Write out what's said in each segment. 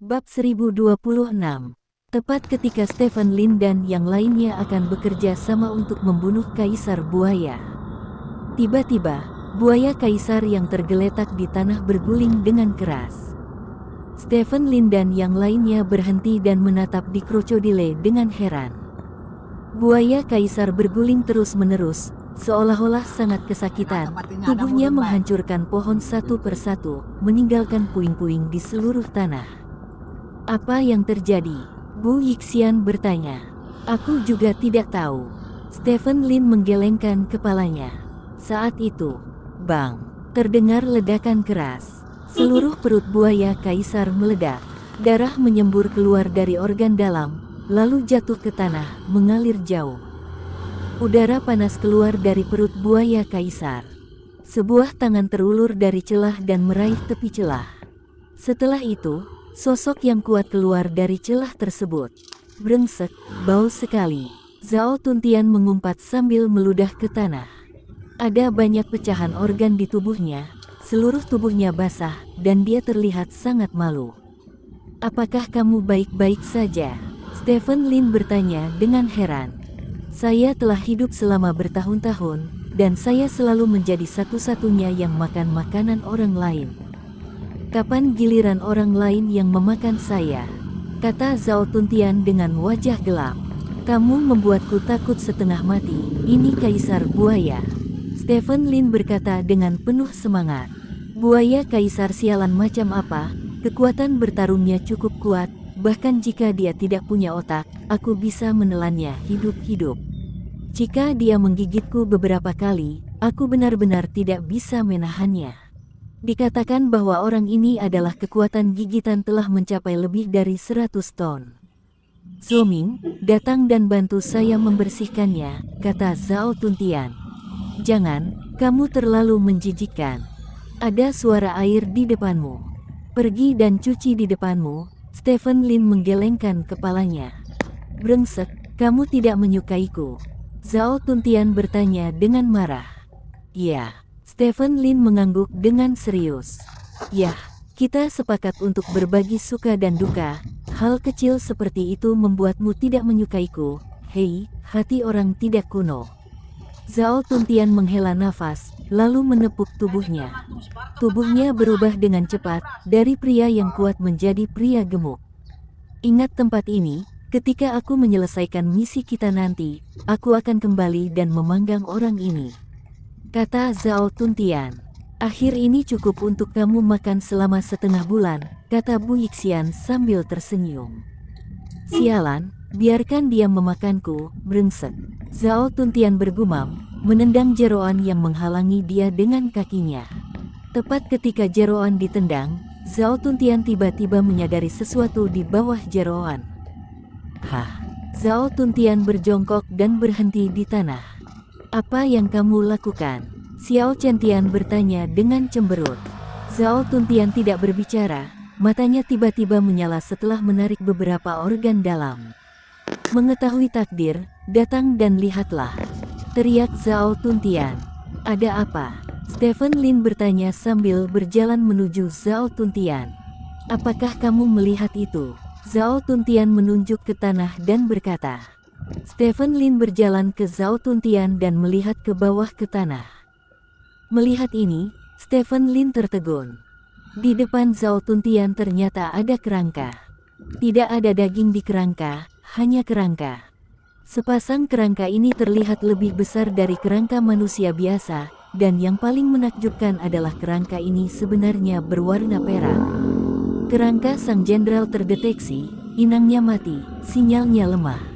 Bab 1026. Tepat ketika Stephen Lin dan yang lainnya akan bekerja sama untuk membunuh Kaisar Buaya. Tiba-tiba, buaya Kaisar yang tergeletak di tanah berguling dengan keras. Stephen Lin dan yang lainnya berhenti dan menatap di krokodile dengan heran. Buaya Kaisar berguling terus-menerus, seolah-olah sangat kesakitan. Tubuhnya menghancurkan pohon satu persatu, meninggalkan puing-puing di seluruh tanah. Apa yang terjadi? Bu Yixian bertanya. Aku juga tidak tahu. Stephen Lin menggelengkan kepalanya. Saat itu, bang, terdengar ledakan keras. Seluruh perut buaya Kaisar meledak. Darah menyembur keluar dari organ dalam, lalu jatuh ke tanah, mengalir jauh. Udara panas keluar dari perut buaya Kaisar. Sebuah tangan terulur dari celah dan meraih tepi celah. Setelah itu, sosok yang kuat keluar dari celah tersebut. Brengsek, bau sekali. Zhao Tuntian mengumpat sambil meludah ke tanah. Ada banyak pecahan organ di tubuhnya, seluruh tubuhnya basah, dan dia terlihat sangat malu. Apakah kamu baik-baik saja? Stephen Lin bertanya dengan heran. Saya telah hidup selama bertahun-tahun, dan saya selalu menjadi satu-satunya yang makan makanan orang lain. Kapan giliran orang lain yang memakan saya? Kata Zhao Tuntian dengan wajah gelap. Kamu membuatku takut setengah mati, ini Kaisar Buaya. Stephen Lin berkata dengan penuh semangat. Buaya Kaisar sialan macam apa? Kekuatan bertarungnya cukup kuat, bahkan jika dia tidak punya otak, aku bisa menelannya hidup-hidup. Jika dia menggigitku beberapa kali, aku benar-benar tidak bisa menahannya. Dikatakan bahwa orang ini adalah kekuatan gigitan telah mencapai lebih dari 100 ton. Zoming, datang dan bantu saya membersihkannya, kata Zhao Tuntian. Jangan, kamu terlalu menjijikkan. Ada suara air di depanmu. Pergi dan cuci di depanmu. Stephen Lin menggelengkan kepalanya. Brengsek, kamu tidak menyukaiku. Zhao Tuntian bertanya dengan marah. Ya. Stephen Lin mengangguk dengan serius. Yah, kita sepakat untuk berbagi suka dan duka. Hal kecil seperti itu membuatmu tidak menyukaiku. Hei, hati orang tidak kuno. Zhao Tuntian menghela nafas, lalu menepuk tubuhnya. Tubuhnya berubah dengan cepat, dari pria yang kuat menjadi pria gemuk. Ingat tempat ini, ketika aku menyelesaikan misi kita nanti, aku akan kembali dan memanggang orang ini. Kata Zhao Tuntian. Akhir ini cukup untuk kamu makan selama setengah bulan, kata Bu Yixian sambil tersenyum. Sialan, biarkan dia memakanku, brengsek. Zhao Tuntian bergumam, menendang jeroan yang menghalangi dia dengan kakinya. Tepat ketika jeroan ditendang, Zhao Tuntian tiba-tiba menyadari sesuatu di bawah jeroan. Hah? Zhao Tuntian berjongkok dan berhenti di tanah. Apa yang kamu lakukan? Xiao Chentian bertanya dengan cemberut. Zhao Tuntian tidak berbicara, matanya tiba-tiba menyala setelah menarik beberapa organ dalam. Mengetahui takdir, datang dan lihatlah. Teriak Zhao Tuntian. Ada apa? Stephen Lin bertanya sambil berjalan menuju Zhao Tuntian. Apakah kamu melihat itu? Zhao Tuntian menunjuk ke tanah dan berkata. Stephen Lin berjalan ke Zhao Tuntian dan melihat ke bawah ke tanah. Melihat ini, Stephen Lin tertegun. Di depan Zhao Tuntian ternyata ada kerangka. Tidak ada daging di kerangka, hanya kerangka. Sepasang kerangka ini terlihat lebih besar dari kerangka manusia biasa, dan yang paling menakjubkan adalah kerangka ini sebenarnya berwarna perak. Kerangka sang jenderal terdeteksi, inangnya mati, sinyalnya lemah.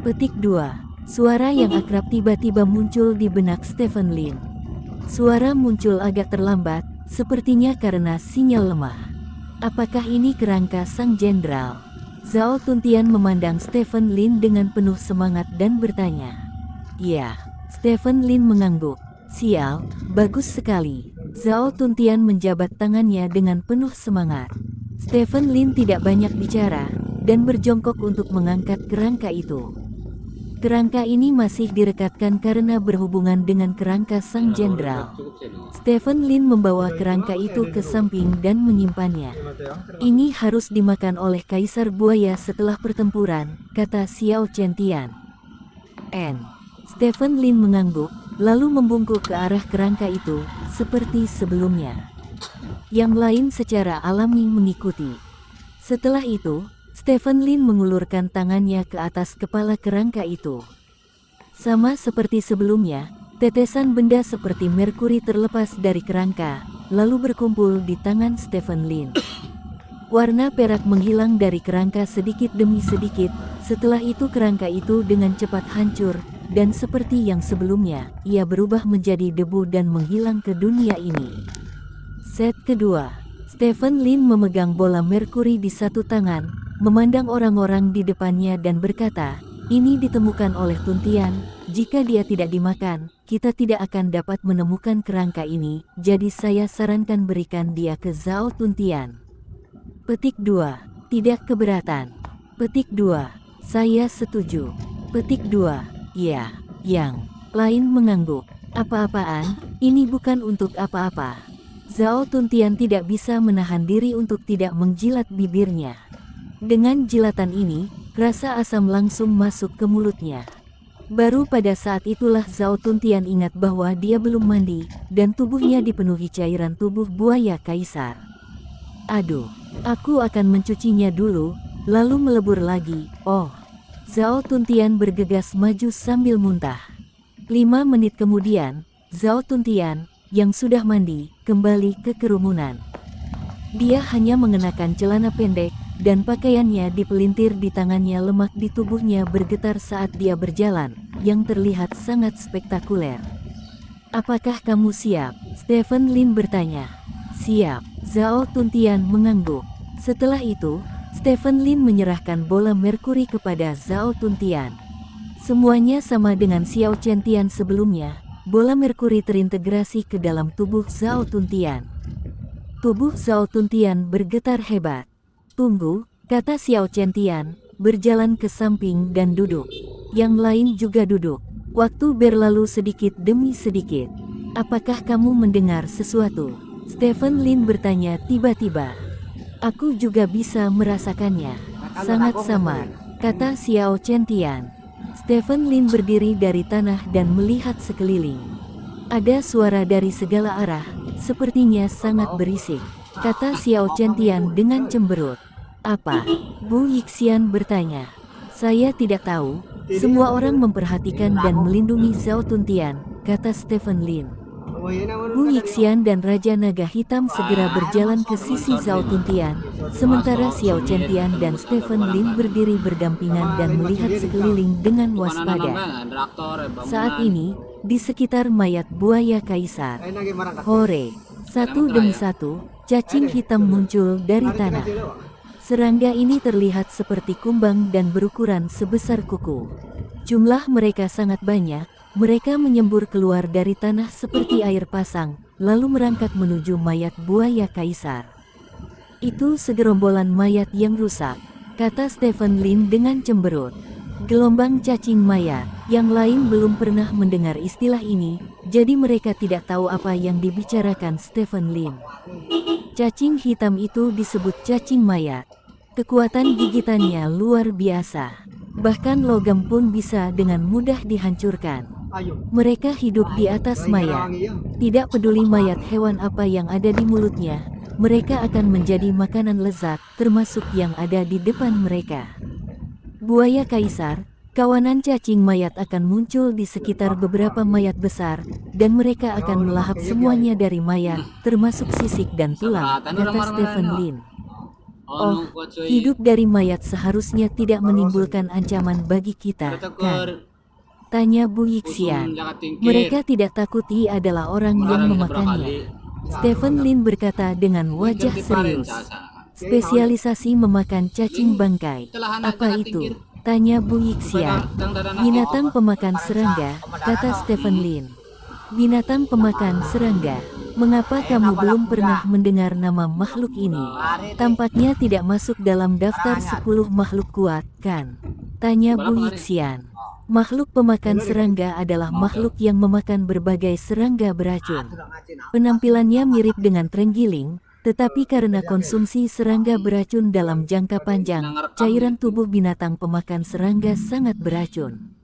Petik 2. Suara yang akrab tiba-tiba muncul di benak Stephen Lin. Suara muncul agak terlambat, sepertinya karena sinyal lemah. Apakah ini kerangka sang jenderal? Zhao Tuntian memandang Stephen Lin dengan penuh semangat dan bertanya. Ya, Stephen Lin mengangguk. Sial, bagus sekali. Zhao Tuntian menjabat tangannya dengan penuh semangat. Stephen Lin tidak banyak bicara, dan berjongkok untuk mengangkat kerangka itu. Kerangka ini masih direkatkan karena berhubungan dengan kerangka sang jenderal. Stephen Lin membawa kerangka itu ke samping dan menyimpannya. Ini harus dimakan oleh Kaisar Buaya setelah pertempuran, kata Xiao Chentian. Stephen Lin mengangguk, lalu membungkuk ke arah kerangka itu, seperti sebelumnya. Yang lain secara alami mengikuti. Setelah itu, Stephen Lin mengulurkan tangannya ke atas kepala kerangka itu. Sama seperti sebelumnya, tetesan benda seperti merkuri terlepas dari kerangka, lalu berkumpul di tangan Stephen Lin. Warna perak menghilang dari kerangka sedikit demi sedikit, setelah itu kerangka itu dengan cepat hancur, dan seperti yang sebelumnya, ia berubah menjadi debu dan menghilang ke dunia ini. Set kedua, Stephen Lin memegang bola merkuri di satu tangan, memandang orang-orang di depannya dan berkata, "Ini ditemukan oleh Tuntian, jika dia tidak dimakan, kita tidak akan dapat menemukan kerangka ini, jadi saya sarankan berikan dia ke Zhao Tuntian." Petik 2. Tidak keberatan. Petik 2. Saya setuju. Petik 2. Ya. Yang lain mengangguk. Apa-apaan, ini bukan untuk apa-apa. Zhao Tuntian tidak bisa menahan diri untuk tidak menjilat bibirnya. Dengan jilatan ini, rasa asam langsung masuk ke mulutnya. Baru pada saat itulah Zhao Tuntian ingat bahwa dia belum mandi, dan tubuhnya dipenuhi cairan tubuh buaya kaisar. Aduh, aku akan mencucinya dulu, lalu melebur lagi. Oh, Zhao Tuntian bergegas maju sambil muntah. 5 menit kemudian, Zhao Tuntian, yang sudah mandi, kembali ke kerumunan. Dia hanya mengenakan celana pendek, dan pakaiannya dipelintir di tangannya. Lemak di tubuhnya bergetar saat dia berjalan, yang terlihat sangat spektakuler. "Apakah kamu siap?" Stephen Lin bertanya. "Siap." Zhao Tuntian mengangguk. Setelah itu, Stephen Lin menyerahkan bola merkuri kepada Zhao Tuntian. Semuanya sama dengan Xiao Chentian sebelumnya, bola merkuri terintegrasi ke dalam tubuh Zhao Tuntian. Tubuh Zhao Tuntian bergetar hebat. "Tunggu," kata Xiao Chentian, berjalan ke samping dan duduk. Yang lain juga duduk. Waktu berlalu sedikit demi sedikit. "Apakah kamu mendengar sesuatu?" Stephen Lin bertanya tiba-tiba. "Aku juga bisa merasakannya. Sangat samar," kata Xiao Chentian. Stephen Lin berdiri dari tanah dan melihat sekeliling. "Ada suara dari segala arah, sepertinya sangat berisik," kata Xiao Chentian dengan cemberut. "Apa?" Bu Yixian bertanya. "Saya tidak tahu, semua orang memperhatikan dan melindungi Zhao Tuntian," kata Stephen Lin. Bu Yixian dan Raja Naga Hitam segera berjalan ke sisi Zhao Tuntian, sementara Xiao Chentian dan Stephen Lin berdiri berdampingan dan melihat sekeliling dengan waspada. Saat ini, di sekitar mayat buaya kaisar, hore, satu demi satu, cacing hitam muncul dari tanah. Serangga ini terlihat seperti kumbang dan berukuran sebesar kuku. Jumlah mereka sangat banyak, mereka menyembur keluar dari tanah seperti air pasang, lalu merangkak menuju mayat buaya kaisar. "Itu segerombolan mayat yang rusak," kata Stephen Lin dengan cemberut. "Gelombang cacing mayat." Yang lain belum pernah mendengar istilah ini, jadi mereka tidak tahu apa yang dibicarakan Stephen Lin. Cacing hitam itu disebut cacing mayat. Kekuatan gigitannya luar biasa. Bahkan logam pun bisa dengan mudah dihancurkan. Mereka hidup di atas mayat. Tidak peduli mayat hewan apa yang ada di mulutnya, mereka akan menjadi makanan lezat, termasuk yang ada di depan mereka. Buaya kaisar, kawanan cacing mayat akan muncul di sekitar beberapa mayat besar, dan mereka akan melahap semuanya dari mayat, termasuk sisik dan tulang, kata Stephen Lin. "Oh, hidup dari mayat seharusnya tidak menimbulkan ancaman bagi kita, kan?" tanya Bu Yixian. "Mereka tidak takut ia adalah orang yang memakannya." Stephen Lin berkata dengan wajah serius. "Spesialisasi memakan cacing bangkai. Apa itu?" tanya Bu Yixian. "Binatang pemakan serangga," kata Stephen Lin. "Binatang pemakan serangga. Mengapa kamu belum pernah mendengar nama makhluk ini? Tampaknya tidak masuk dalam daftar 10 makhluk kuat, kan?" tanya Bu Yixian. Makhluk pemakan serangga adalah makhluk yang memakan berbagai serangga beracun. Penampilannya mirip dengan terenggiling, tetapi karena konsumsi serangga beracun dalam jangka panjang, cairan tubuh binatang pemakan serangga sangat beracun.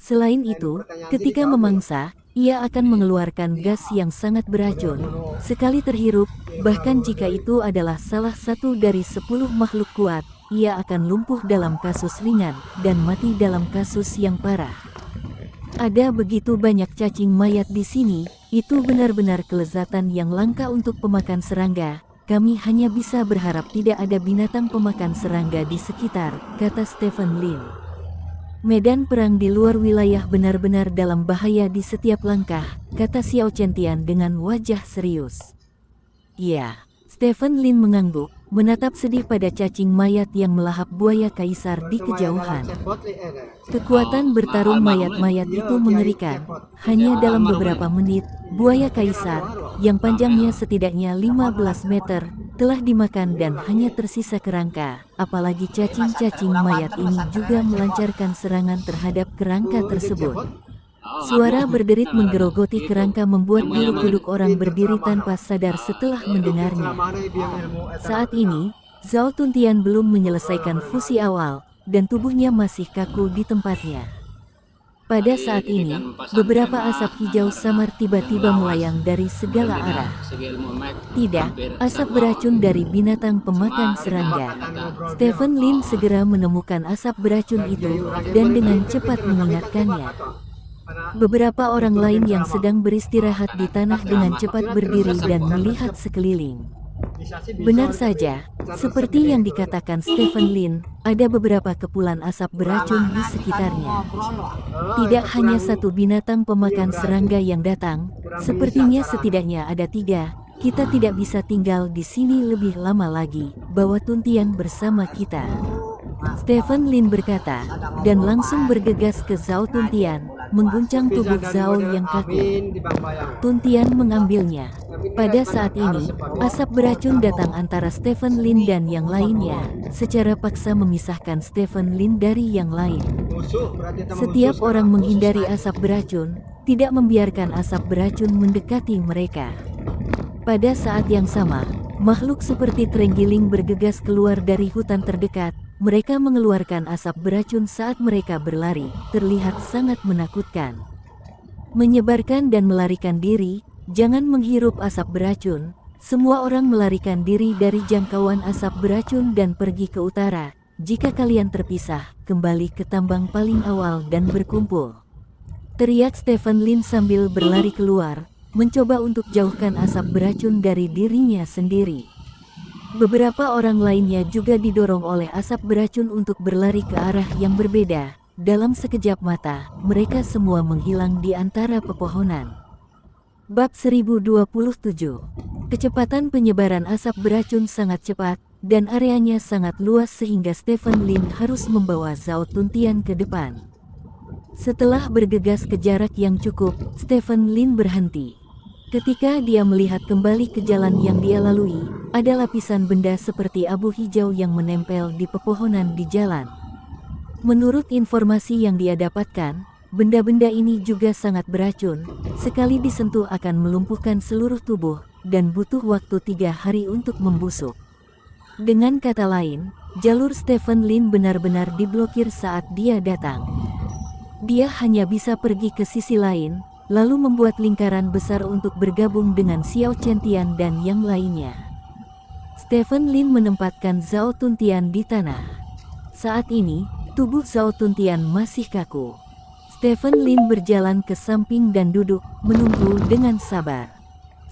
Selain itu, ketika memangsa, ia akan mengeluarkan gas yang sangat beracun. Sekali terhirup, bahkan jika itu adalah salah satu dari 10 makhluk kuat, ia akan lumpuh dalam kasus ringan dan mati dalam kasus yang parah. Ada begitu banyak cacing mayat di sini, itu benar-benar kelezatan yang langka untuk pemakan serangga. Kami hanya bisa berharap tidak ada binatang pemakan serangga di sekitar, kata Stephen Lin. Medan perang di luar wilayah benar-benar dalam bahaya di setiap langkah, kata Xiao Chentian dengan wajah serius. Iya, Stephen Lin mengangguk, menatap sedih pada cacing mayat yang melahap buaya kaisar di kejauhan. Kekuatan bertarung mayat-mayat itu mengerikan. Hanya dalam beberapa menit, buaya kaisar, yang panjangnya setidaknya 15 meter, telah dimakan dan hanya tersisa kerangka. Apalagi cacing-cacing mayat ini juga melancarkan serangan terhadap kerangka tersebut. Suara berderit menggerogoti kerangka membuat bulu kuduk orang berdiri tanpa sadar setelah mendengarnya. Saat ini, Zhao Tuntian belum menyelesaikan fusi awal, dan tubuhnya masih kaku di tempatnya. Pada saat ini, beberapa asap hijau samar tiba-tiba melayang dari segala arah. Tidak, asap beracun dari binatang pemakan serangga. Stephen Lin segera menemukan asap beracun itu, dan dengan cepat mengingatkannya. Beberapa orang lain yang sedang beristirahat di tanah dengan cepat berdiri dan melihat sekeliling. Benar saja, seperti yang dikatakan Stephen Lin, ada beberapa kepulan asap beracun di sekitarnya. Tidak hanya satu binatang pemakan serangga yang datang, sepertinya setidaknya ada 3. Kita tidak bisa tinggal di sini lebih lama lagi, bawa Tuntian bersama kita. Stephen Lin berkata, dan langsung bergegas ke Zhao Tuntian, mengguncang tubuh Zhao yang kaku. Tuntian mengambilnya. Pada saat ini, asap beracun datang antara Stephen Lin dan yang lainnya, secara paksa memisahkan Stephen Lin dari yang lain. Setiap orang menghindari asap beracun, tidak membiarkan asap beracun mendekati mereka. Pada saat yang sama, makhluk seperti terenggiling bergegas keluar dari hutan terdekat. Mereka mengeluarkan asap beracun saat mereka berlari, terlihat sangat menakutkan. Menyebarkan dan melarikan diri, jangan menghirup asap beracun. Semua orang melarikan diri dari jangkauan asap beracun dan pergi ke utara. Jika kalian terpisah, kembali ke tambang paling awal dan berkumpul. Teriak Stephen Lin sambil berlari keluar, mencoba untuk jauhkan asap beracun dari dirinya sendiri. Beberapa orang lainnya juga didorong oleh asap beracun untuk berlari ke arah yang berbeda. Dalam sekejap mata, mereka semua menghilang di antara pepohonan. Bab 1027. Kecepatan penyebaran asap beracun sangat cepat, dan areanya sangat luas sehingga Stephen Lin harus membawa Zhao Tuntian ke depan. Setelah bergegas ke jarak yang cukup, Stephen Lin berhenti. Ketika dia melihat kembali ke jalan yang dia lalui, ada lapisan benda seperti abu hijau yang menempel di pepohonan di jalan. Menurut informasi yang dia dapatkan, benda-benda ini juga sangat beracun, sekali disentuh akan melumpuhkan seluruh tubuh, dan butuh waktu 3 hari untuk membusuk. Dengan kata lain, jalur Stephen Lin benar-benar diblokir saat dia datang. Dia hanya bisa pergi ke sisi lain, lalu membuat lingkaran besar untuk bergabung dengan Xiao Chentian dan yang lainnya. Stephen Lin menempatkan Zhao Tuntian di tanah. Saat ini, tubuh Zhao Tuntian masih kaku. Stephen Lin berjalan ke samping dan duduk, menunggu dengan sabar.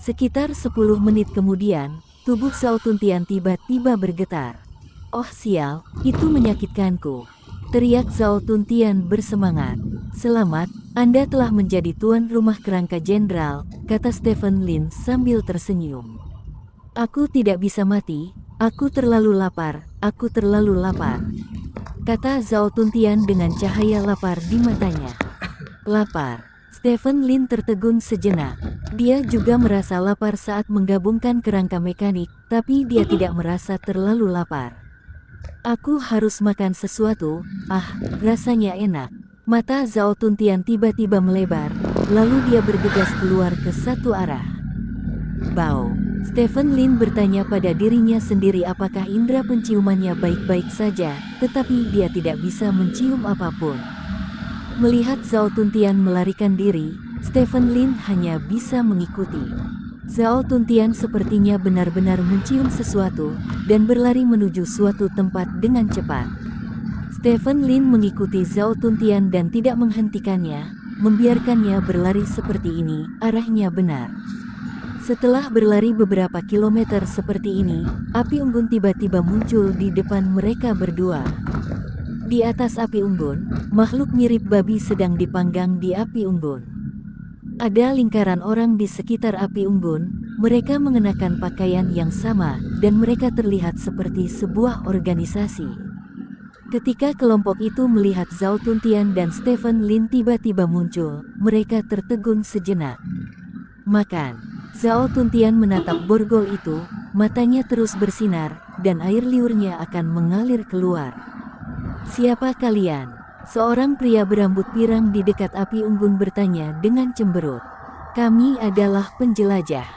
Sekitar 10 menit kemudian, tubuh Zhao Tuntian tiba-tiba bergetar. Oh sial, itu menyakitkanku. Teriak Zhao Tuntian bersemangat. Selamat, Anda telah menjadi tuan rumah kerangka jenderal, kata Stephen Lin sambil tersenyum. Aku tidak bisa mati, aku terlalu lapar, kata Zhao Tuntian dengan cahaya lapar di matanya. Lapar. Stephen Lin tertegun sejenak. Dia juga merasa lapar saat menggabungkan kerangka mekanik, tapi dia tidak merasa terlalu lapar. Aku harus makan sesuatu, rasanya enak. Mata Zhao Tuntian tiba-tiba melebar, lalu dia bergegas keluar ke satu arah. Bao. Stephen Lin bertanya pada dirinya sendiri apakah indera penciumannya baik-baik saja, tetapi dia tidak bisa mencium apapun. Melihat Zhao Tuntian melarikan diri, Stephen Lin hanya bisa mengikuti. Zhao Tuntian sepertinya benar-benar mencium sesuatu, dan berlari menuju suatu tempat dengan cepat. Stephen Lin mengikuti Zhao Tuntian dan tidak menghentikannya, membiarkannya berlari seperti ini, arahnya benar. Setelah berlari beberapa kilometer seperti ini, api unggun tiba-tiba muncul di depan mereka berdua. Di atas api unggun, makhluk mirip babi sedang dipanggang di api unggun. Ada lingkaran orang di sekitar api unggun, mereka mengenakan pakaian yang sama, dan mereka terlihat seperti sebuah organisasi. Ketika kelompok itu melihat Zhao Tuntian dan Stephen Lin tiba-tiba muncul, mereka tertegun sejenak. Makan. Zhao Tuntian menatap borgol itu, matanya terus bersinar, dan air liurnya akan mengalir keluar. Siapa kalian? Seorang pria berambut pirang di dekat api unggun bertanya dengan cemberut. Kami adalah penjelajah.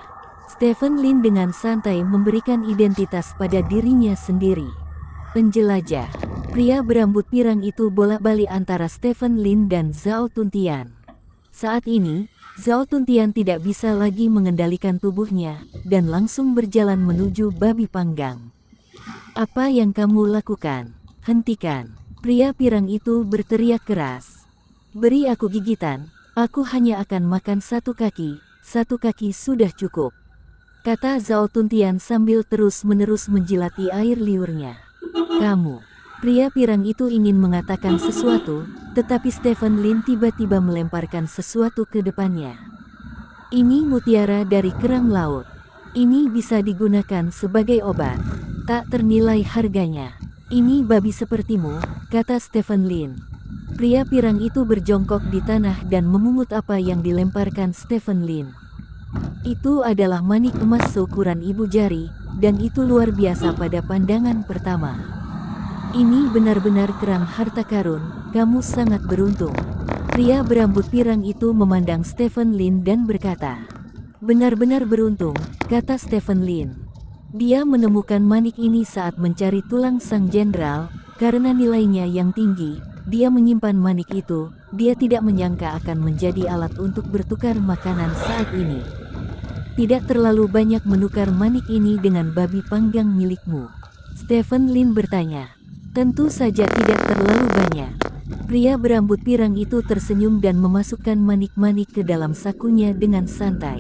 Stephen Lin dengan santai memberikan identitas pada dirinya sendiri. Penjelajah. Pria berambut pirang itu bolak-balik antara Stephen Lin dan Zhao Tuntian. Saat ini, Zhao Tuntian tidak bisa lagi mengendalikan tubuhnya, dan langsung berjalan menuju babi panggang. Apa yang kamu lakukan? Hentikan! Pria pirang itu berteriak keras. Beri aku gigitan, aku hanya akan makan satu kaki sudah cukup. Kata Zhao Tuntian sambil terus-menerus menjilati air liurnya. Kamu. Pria pirang itu ingin mengatakan sesuatu, tetapi Stephen Lin tiba-tiba melemparkan sesuatu ke depannya. Ini mutiara dari kerang laut. Ini bisa digunakan sebagai obat. Tak ternilai harganya. Ini babi sepertimu, kata Stephen Lin. Pria pirang itu berjongkok di tanah dan memungut apa yang dilemparkan Stephen Lin. Itu adalah manik emas seukuran ibu jari, dan itu luar biasa pada pandangan pertama. Ini benar-benar kerang harta karun, kamu sangat beruntung. Pria berambut pirang itu memandang Stephen Lin dan berkata, benar-benar beruntung, kata Stephen Lin. Dia menemukan manik ini saat mencari tulang sang jenderal, karena nilainya yang tinggi, dia menyimpan manik itu, dia tidak menyangka akan menjadi alat untuk bertukar makanan saat ini. Tidak terlalu banyak menukar manik ini dengan babi panggang milikmu. Stephen Lin bertanya. Tentu saja tidak terlalu banyak. Pria berambut pirang itu tersenyum dan memasukkan manik-manik ke dalam sakunya dengan santai.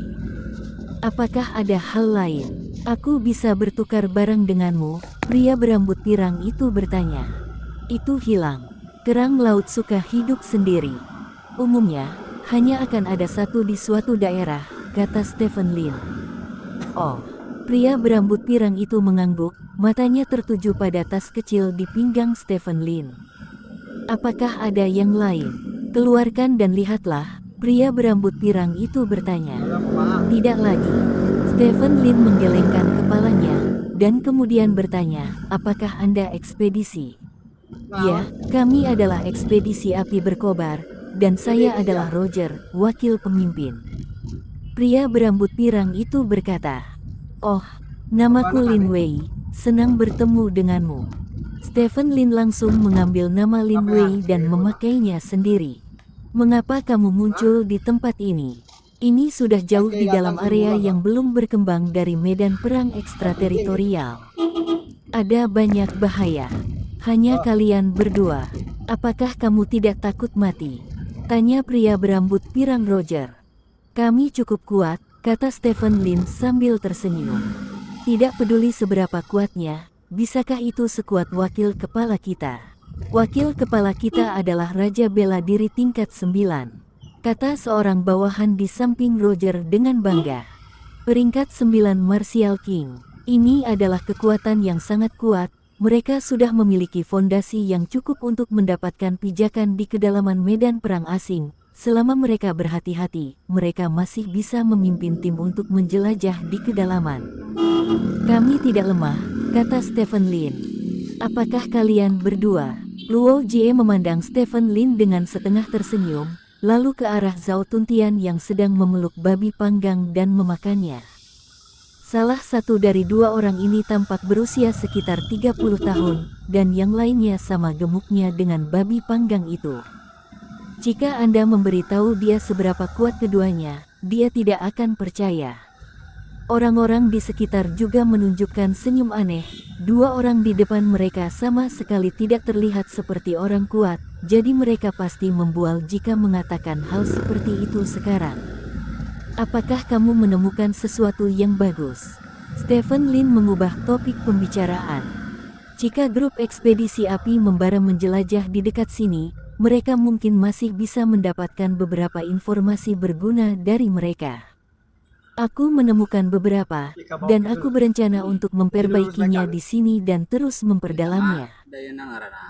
Apakah ada hal lain? Aku bisa bertukar barang denganmu, pria berambut pirang itu bertanya. Itu hilang. Kerang laut suka hidup sendiri. Umumnya, hanya akan ada satu di suatu daerah, kata Stephen Lin. Oh. Pria berambut pirang itu mengangguk, matanya tertuju pada tas kecil di pinggang Stephen Lin. Apakah ada yang lain? Keluarkan dan lihatlah, pria berambut pirang itu bertanya. Tidak lagi. Stephen Lin menggelengkan kepalanya, dan kemudian bertanya, apakah Anda ekspedisi? Ya, kami adalah ekspedisi api berkobar, dan saya adalah Roger, wakil pemimpin. Pria berambut pirang itu berkata. Oh, namaku Lin Wei, senang bertemu denganmu. Stephen Lin langsung mengambil nama Lin Wei dan memakainya sendiri. Mengapa kamu muncul di tempat ini? Ini sudah jauh di dalam area yang belum berkembang dari medan perang ekstrateritorial. Ada banyak bahaya. Hanya kalian berdua. Apakah kamu tidak takut mati? Tanya pria berambut pirang Roger. Kami cukup kuat, kata Stephen Lin sambil tersenyum. Tidak peduli seberapa kuatnya, bisakah itu sekuat wakil kepala kita? Wakil kepala kita adalah Raja Bela Diri tingkat 9, kata seorang bawahan di samping Roger dengan bangga. Peringkat 9 Martial King. Ini adalah kekuatan yang sangat kuat, mereka sudah memiliki fondasi yang cukup untuk mendapatkan pijakan di kedalaman medan perang asing. Selama mereka berhati-hati, mereka masih bisa memimpin tim untuk menjelajah di kedalaman. Kami tidak lemah, kata Stephen Lin. Apakah kalian berdua? Luo Jie memandang Stephen Lin dengan setengah tersenyum, lalu ke arah Zhao Tuntian yang sedang memeluk babi panggang dan memakannya. Salah satu dari dua orang ini tampak berusia sekitar 30 tahun, dan yang lainnya sama gemuknya dengan babi panggang itu. Jika Anda memberitahu dia seberapa kuat keduanya, dia tidak akan percaya. Orang-orang di sekitar juga menunjukkan senyum aneh. Dua orang di depan mereka sama sekali tidak terlihat seperti orang kuat, jadi mereka pasti membual jika mengatakan hal seperti itu sekarang. Apakah kamu menemukan sesuatu yang bagus? Stephen Lin mengubah topik pembicaraan. Jika grup ekspedisi api membara menjelajah di dekat sini, mereka mungkin masih bisa mendapatkan beberapa informasi berguna dari mereka. Aku menemukan beberapa, dan aku berencana untuk memperbaikinya di sini dan terus memperdalamnya.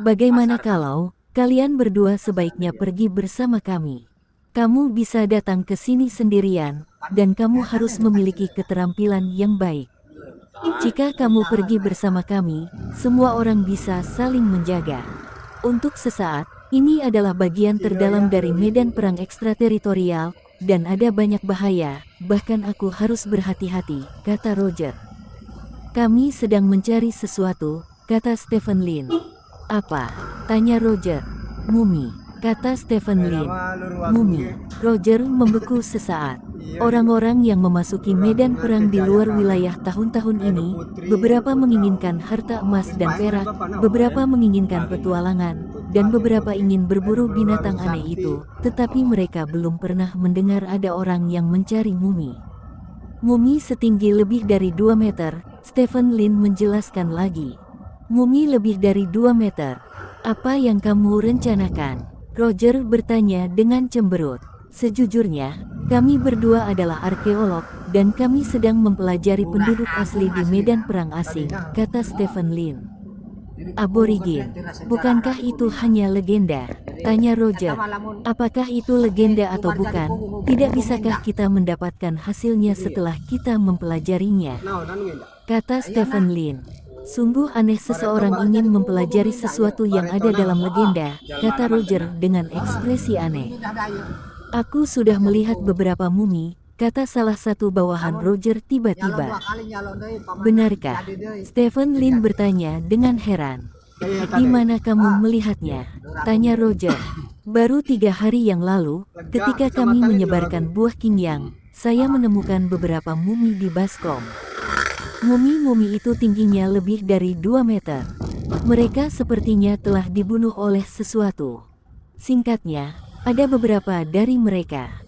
Bagaimana kalau kalian berdua sebaiknya pergi bersama kami? Kamu bisa datang ke sini sendirian, dan kamu harus memiliki keterampilan yang baik. Jika kamu pergi bersama kami, semua orang bisa saling menjaga. Untuk sesaat, ini adalah bagian terdalam dari medan perang ekstrateritorial, dan ada banyak bahaya, bahkan aku harus berhati-hati, kata Roger. Kami sedang mencari sesuatu, kata Stephen Lin. Apa? Tanya Roger. Mumi, kata Stephen Lin. Mumi. Roger membeku sesaat. Orang-orang yang memasuki medan perang di luar wilayah tahun-tahun ini, beberapa menginginkan harta emas dan perak, beberapa menginginkan petualangan, dan beberapa ingin berburu binatang aneh itu, tetapi mereka belum pernah mendengar ada orang yang mencari mumi. Mumi setinggi lebih dari 2 meter, Stephen Lin menjelaskan lagi. Mumi lebih dari 2 meter. Apa yang kamu rencanakan? Roger bertanya dengan cemberut. Sejujurnya, kami berdua adalah arkeolog, dan kami sedang mempelajari penduduk asli di medan perang asing, kata Stephen Lin. Aborigin, bukankah itu hanya legenda? Tanya Roger. Apakah itu legenda atau bukan? Tidak bisakah kita mendapatkan hasilnya setelah kita mempelajarinya? Kata Stephen Lin. Sungguh aneh seseorang ingin mempelajari sesuatu yang ada dalam legenda, kata Roger dengan ekspresi aneh. Aku sudah melihat beberapa mumi, kata salah satu bawahan Roger tiba-tiba. Benarkah? Stephen Lin bertanya dengan heran. Di mana kamu melihatnya? Tanya Roger. Baru 3 hari yang lalu, ketika kami menyebarkan buah Qingyang, saya menemukan beberapa mumi di baskom. Mumi-mumi itu tingginya lebih dari 2 meter. Mereka sepertinya telah dibunuh oleh sesuatu. Singkatnya, ada beberapa dari mereka.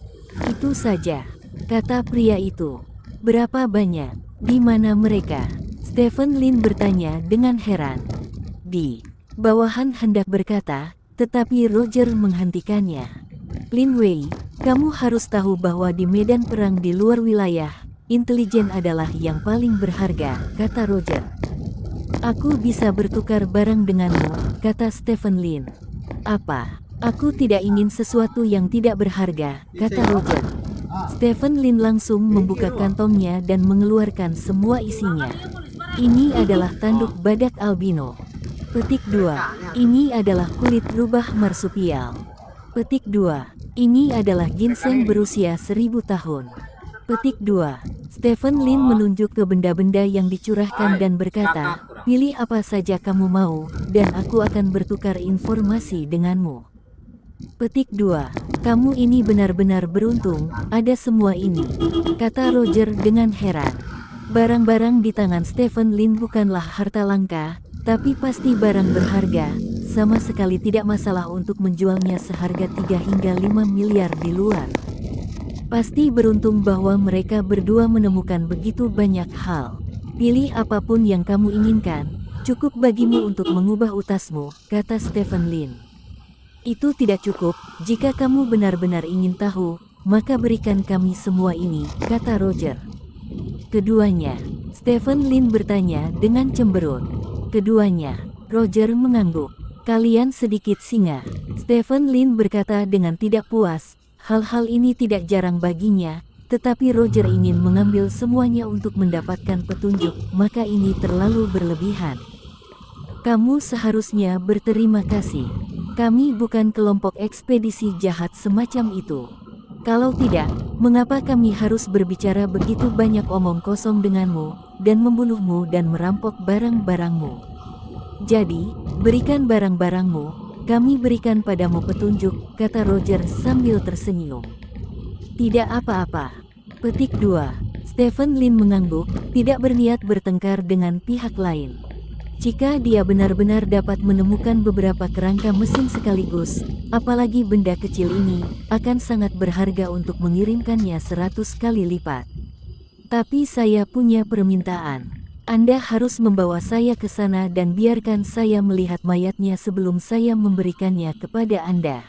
Itu saja, kata pria itu. Berapa banyak? Di mana mereka? Stephen Lin bertanya dengan heran. Di bawahan hendak berkata, tetapi Roger menghentikannya. Lin Wei, kamu harus tahu bahwa di medan perang di luar wilayah, intelijen adalah yang paling berharga, kata Roger. Aku bisa bertukar barang denganmu, kata Stephen Lin. Apa? Aku tidak ingin sesuatu yang tidak berharga, kata Roger. Stephen Lin langsung membuka kantongnya dan mengeluarkan semua isinya. Ini adalah tanduk badak albino. Petik 2. Ini adalah kulit rubah marsupial. Petik 2. Ini adalah ginseng berusia 1000 tahun. Petik 2. Stephen Lin menunjuk ke benda-benda yang dicurahkan dan berkata, pilih apa saja kamu mau, dan aku akan bertukar informasi denganmu. Petik 2. Kamu ini benar-benar beruntung, ada semua ini, kata Roger dengan heran. Barang-barang di tangan Stephen Lin bukanlah harta langka, tapi pasti barang berharga, sama sekali tidak masalah untuk menjualnya seharga 3 hingga 5 miliar di luar. Pasti beruntung bahwa mereka berdua menemukan begitu banyak hal. Pilih apapun yang kamu inginkan, cukup bagimu untuk mengubah utasmu, kata Stephen Lin. Itu tidak cukup, jika kamu benar-benar ingin tahu, maka berikan kami semua ini, kata Roger. Keduanya, Stephen Lin bertanya dengan cemberut. Keduanya, Roger mengangguk. Kalian sedikit singa, Stephen Lin berkata dengan tidak puas. Hal-hal ini tidak jarang baginya, tetapi Roger ingin mengambil semuanya untuk mendapatkan petunjuk, maka ini terlalu berlebihan. Kamu seharusnya berterima kasih. Kami bukan kelompok ekspedisi jahat semacam itu. Kalau tidak, mengapa kami harus berbicara begitu banyak omong kosong denganmu, dan membunuhmu dan merampok barang-barangmu? Jadi, berikan barang-barangmu, kami berikan padamu petunjuk, kata Roger sambil tersenyum. Tidak apa-apa. Petik 2. Stephen Lin mengangguk, tidak berniat bertengkar dengan pihak lain. Jika dia benar-benar dapat menemukan beberapa kerangka mesin sekaligus, apalagi benda kecil ini, akan sangat berharga untuk mengirimkannya 100 kali lipat. Tapi saya punya permintaan. Anda harus membawa saya ke sana dan biarkan saya melihat mayatnya sebelum saya memberikannya kepada Anda,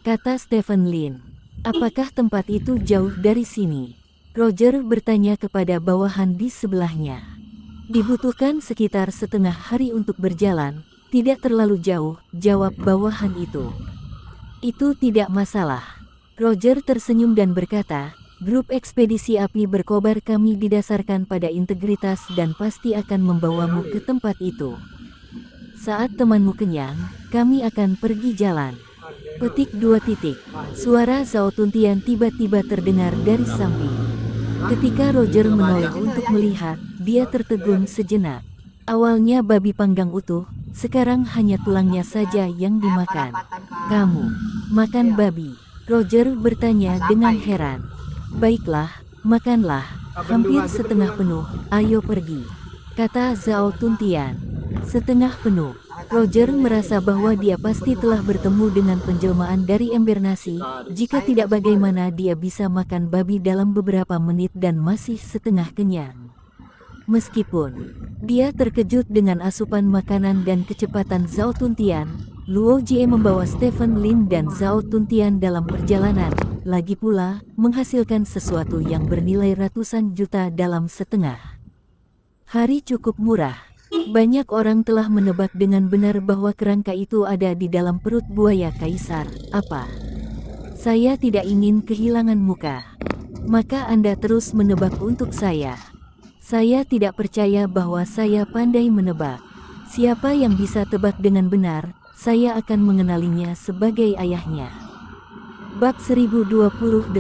kata Stephen Lin. Apakah tempat itu jauh dari sini? Roger bertanya kepada bawahan di sebelahnya. Dibutuhkan sekitar setengah hari untuk berjalan, tidak terlalu jauh, jawab bawahan itu. Itu tidak masalah. Roger tersenyum dan berkata, grup ekspedisi api berkobar kami didasarkan pada integritas dan pasti akan membawamu ke tempat itu. Saat temanmu kenyang, kami akan pergi jalan. Petik 2. Suara Zhao Tuntian tiba-tiba terdengar dari samping. Ketika Roger menoleh untuk melihat, dia tertegun sejenak. Awalnya babi panggang utuh, sekarang hanya tulangnya saja yang dimakan. Kamu makan babi? Roger bertanya dengan heran. Baiklah, makanlah, hampir setengah penuh, ayo pergi, kata Zhao Tuntian. Setengah penuh. Roger merasa bahwa dia pasti telah bertemu dengan penjelmaan dari ember nasi, jika tidak bagaimana dia bisa makan babi dalam beberapa menit dan masih setengah kenyang. Meskipun dia terkejut dengan asupan makanan dan kecepatan Zhao Tuntian, Luo Jie membawa Stephen Lin dan Zhao Tuntian dalam perjalanan, lagi pula menghasilkan sesuatu yang bernilai ratusan juta dalam setengah hari cukup murah. Banyak orang telah menebak dengan benar bahwa kerangka itu ada di dalam perut buaya kaisar. Apa? Saya tidak ingin kehilangan muka. Maka Anda terus menebak untuk saya. Saya tidak percaya bahwa saya pandai menebak. Siapa yang bisa tebak dengan benar, saya akan mengenalinya sebagai ayahnya. Bab 1028.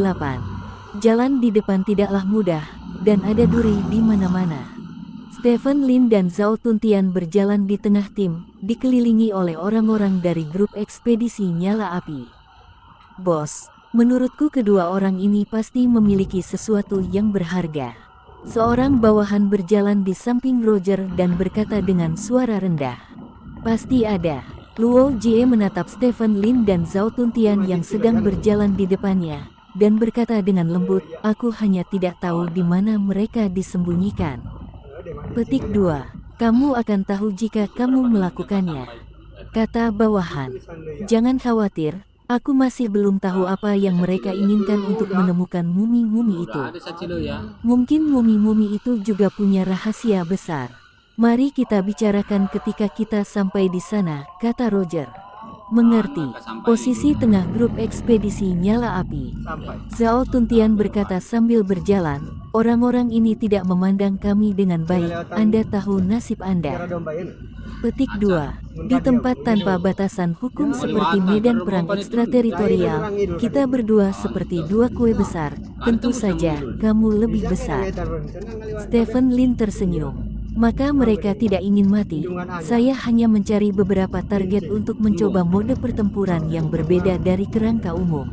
Jalan di depan tidaklah mudah, dan ada duri di mana-mana. Stephen Lin dan Zhao Tuntian berjalan di tengah tim, dikelilingi oleh orang-orang dari grup ekspedisi nyala api. Bos, menurutku kedua orang ini pasti memiliki sesuatu yang berharga. Seorang bawahan berjalan di samping Roger dan berkata dengan suara rendah. Pasti ada. Luo Jie menatap Stephen Lin dan Zhao Tuntian yang sedang berjalan di depannya, dan berkata dengan lembut, aku hanya tidak tahu di mana mereka disembunyikan. Petik 2. Kamu akan tahu jika kamu melakukannya, kata bawahan. Jangan khawatir, aku masih belum tahu apa yang mereka inginkan untuk menemukan mumi-mumi itu. Mungkin mumi-mumi itu juga punya rahasia besar. Mari kita bicarakan ketika kita sampai di sana, kata Roger. Mengerti. Posisi tengah grup ekspedisi nyala api. Zhao Tuntian berkata sambil berjalan, orang-orang ini tidak memandang kami dengan baik, Anda tahu nasib Anda. Petik 2. Di tempat tanpa batasan hukum seperti medan perang ekstrateritorial, kita berdua seperti dua kue besar, tentu saja kamu lebih besar. Stephen Lin tersenyum. Maka mereka tidak ingin mati, saya hanya mencari beberapa target untuk mencoba mode pertempuran yang berbeda dari kerangka umum.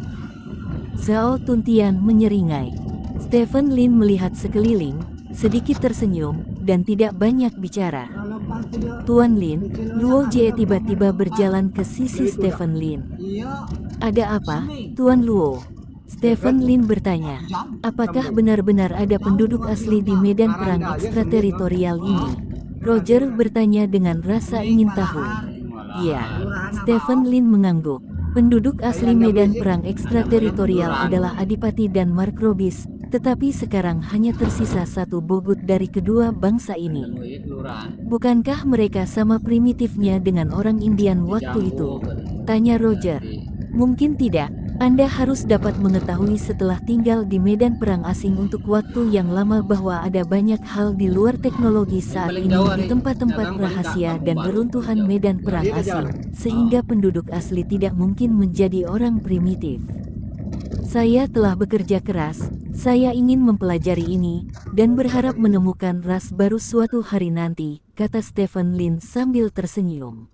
Zhao Tuntian menyeringai. Stephen Lin melihat sekeliling, sedikit tersenyum, dan tidak banyak bicara. Tuan Lin, Luo Jie tiba-tiba berjalan ke sisi Stephen Lin. Ada apa, Tuan Luo? Stephen Lin bertanya, apakah benar-benar ada penduduk asli di medan perang ekstrateritorial ini? Roger bertanya dengan rasa ingin tahu. Ya, Stephen Lin mengangguk. Penduduk asli medan perang ekstrateritorial adalah Adipati dan Markrobis, tetapi sekarang hanya tersisa satu bogut dari kedua bangsa ini. Bukankah mereka sama primitifnya dengan orang Indian waktu itu? Tanya Roger. Mungkin tidak, Anda harus dapat mengetahui setelah tinggal di medan perang asing untuk waktu yang lama bahwa ada banyak hal di luar teknologi saat Paling ini jauh di hari tempat-tempat dagang paling rahasia kampung dan baru paling reruntuhan jauh. medan perang Dia kejar. asing, sehingga penduduk asli tidak mungkin menjadi orang primitif. Saya telah bekerja keras, saya ingin mempelajari ini, dan berharap menemukan ras baru suatu hari nanti, kata Stephen Lin sambil tersenyum.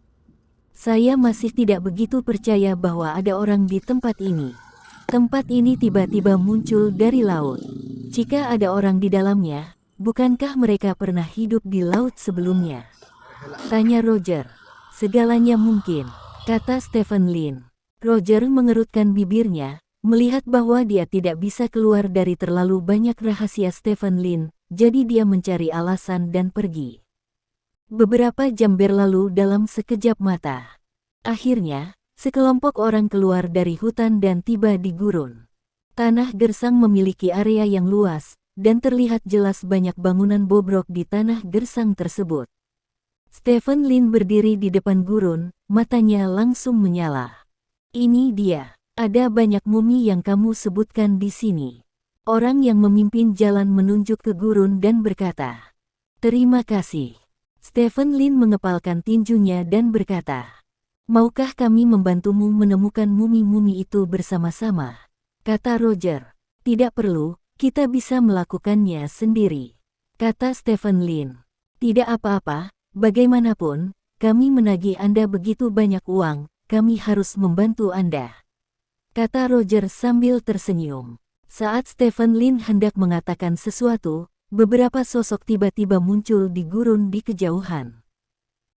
Saya masih tidak begitu percaya bahwa ada orang di tempat ini. Tempat ini tiba-tiba muncul dari laut. Jika ada orang di dalamnya, bukankah mereka pernah hidup di laut sebelumnya? Tanya Roger. Segalanya mungkin, kata Stephen Lin. Roger mengerutkan bibirnya, melihat bahwa dia tidak bisa keluar dari terlalu banyak rahasia Stephen Lin, jadi dia mencari alasan dan pergi. Beberapa jam berlalu dalam sekejap mata. Akhirnya, sekelompok orang keluar dari hutan dan tiba di gurun. Tanah gersang memiliki area yang luas, dan terlihat jelas banyak bangunan bobrok di tanah gersang tersebut. Stephen Lin berdiri di depan gurun, matanya langsung menyala. Ini dia, ada banyak mumi yang kamu sebutkan di sini. Orang yang memimpin jalan menunjuk ke gurun dan berkata, "Terima kasih." Stephen Lin mengepalkan tinjunya dan berkata, "Maukah kami membantumu menemukan mumi-mumi itu bersama-sama?" Kata Roger. "Tidak perlu, kita bisa melakukannya sendiri," kata Stephen Lin. "Tidak apa-apa, bagaimanapun, kami menagih Anda begitu banyak uang, kami harus membantu Anda," kata Roger sambil tersenyum. Saat Stephen Lin hendak mengatakan sesuatu, beberapa sosok tiba-tiba muncul di gurun di kejauhan.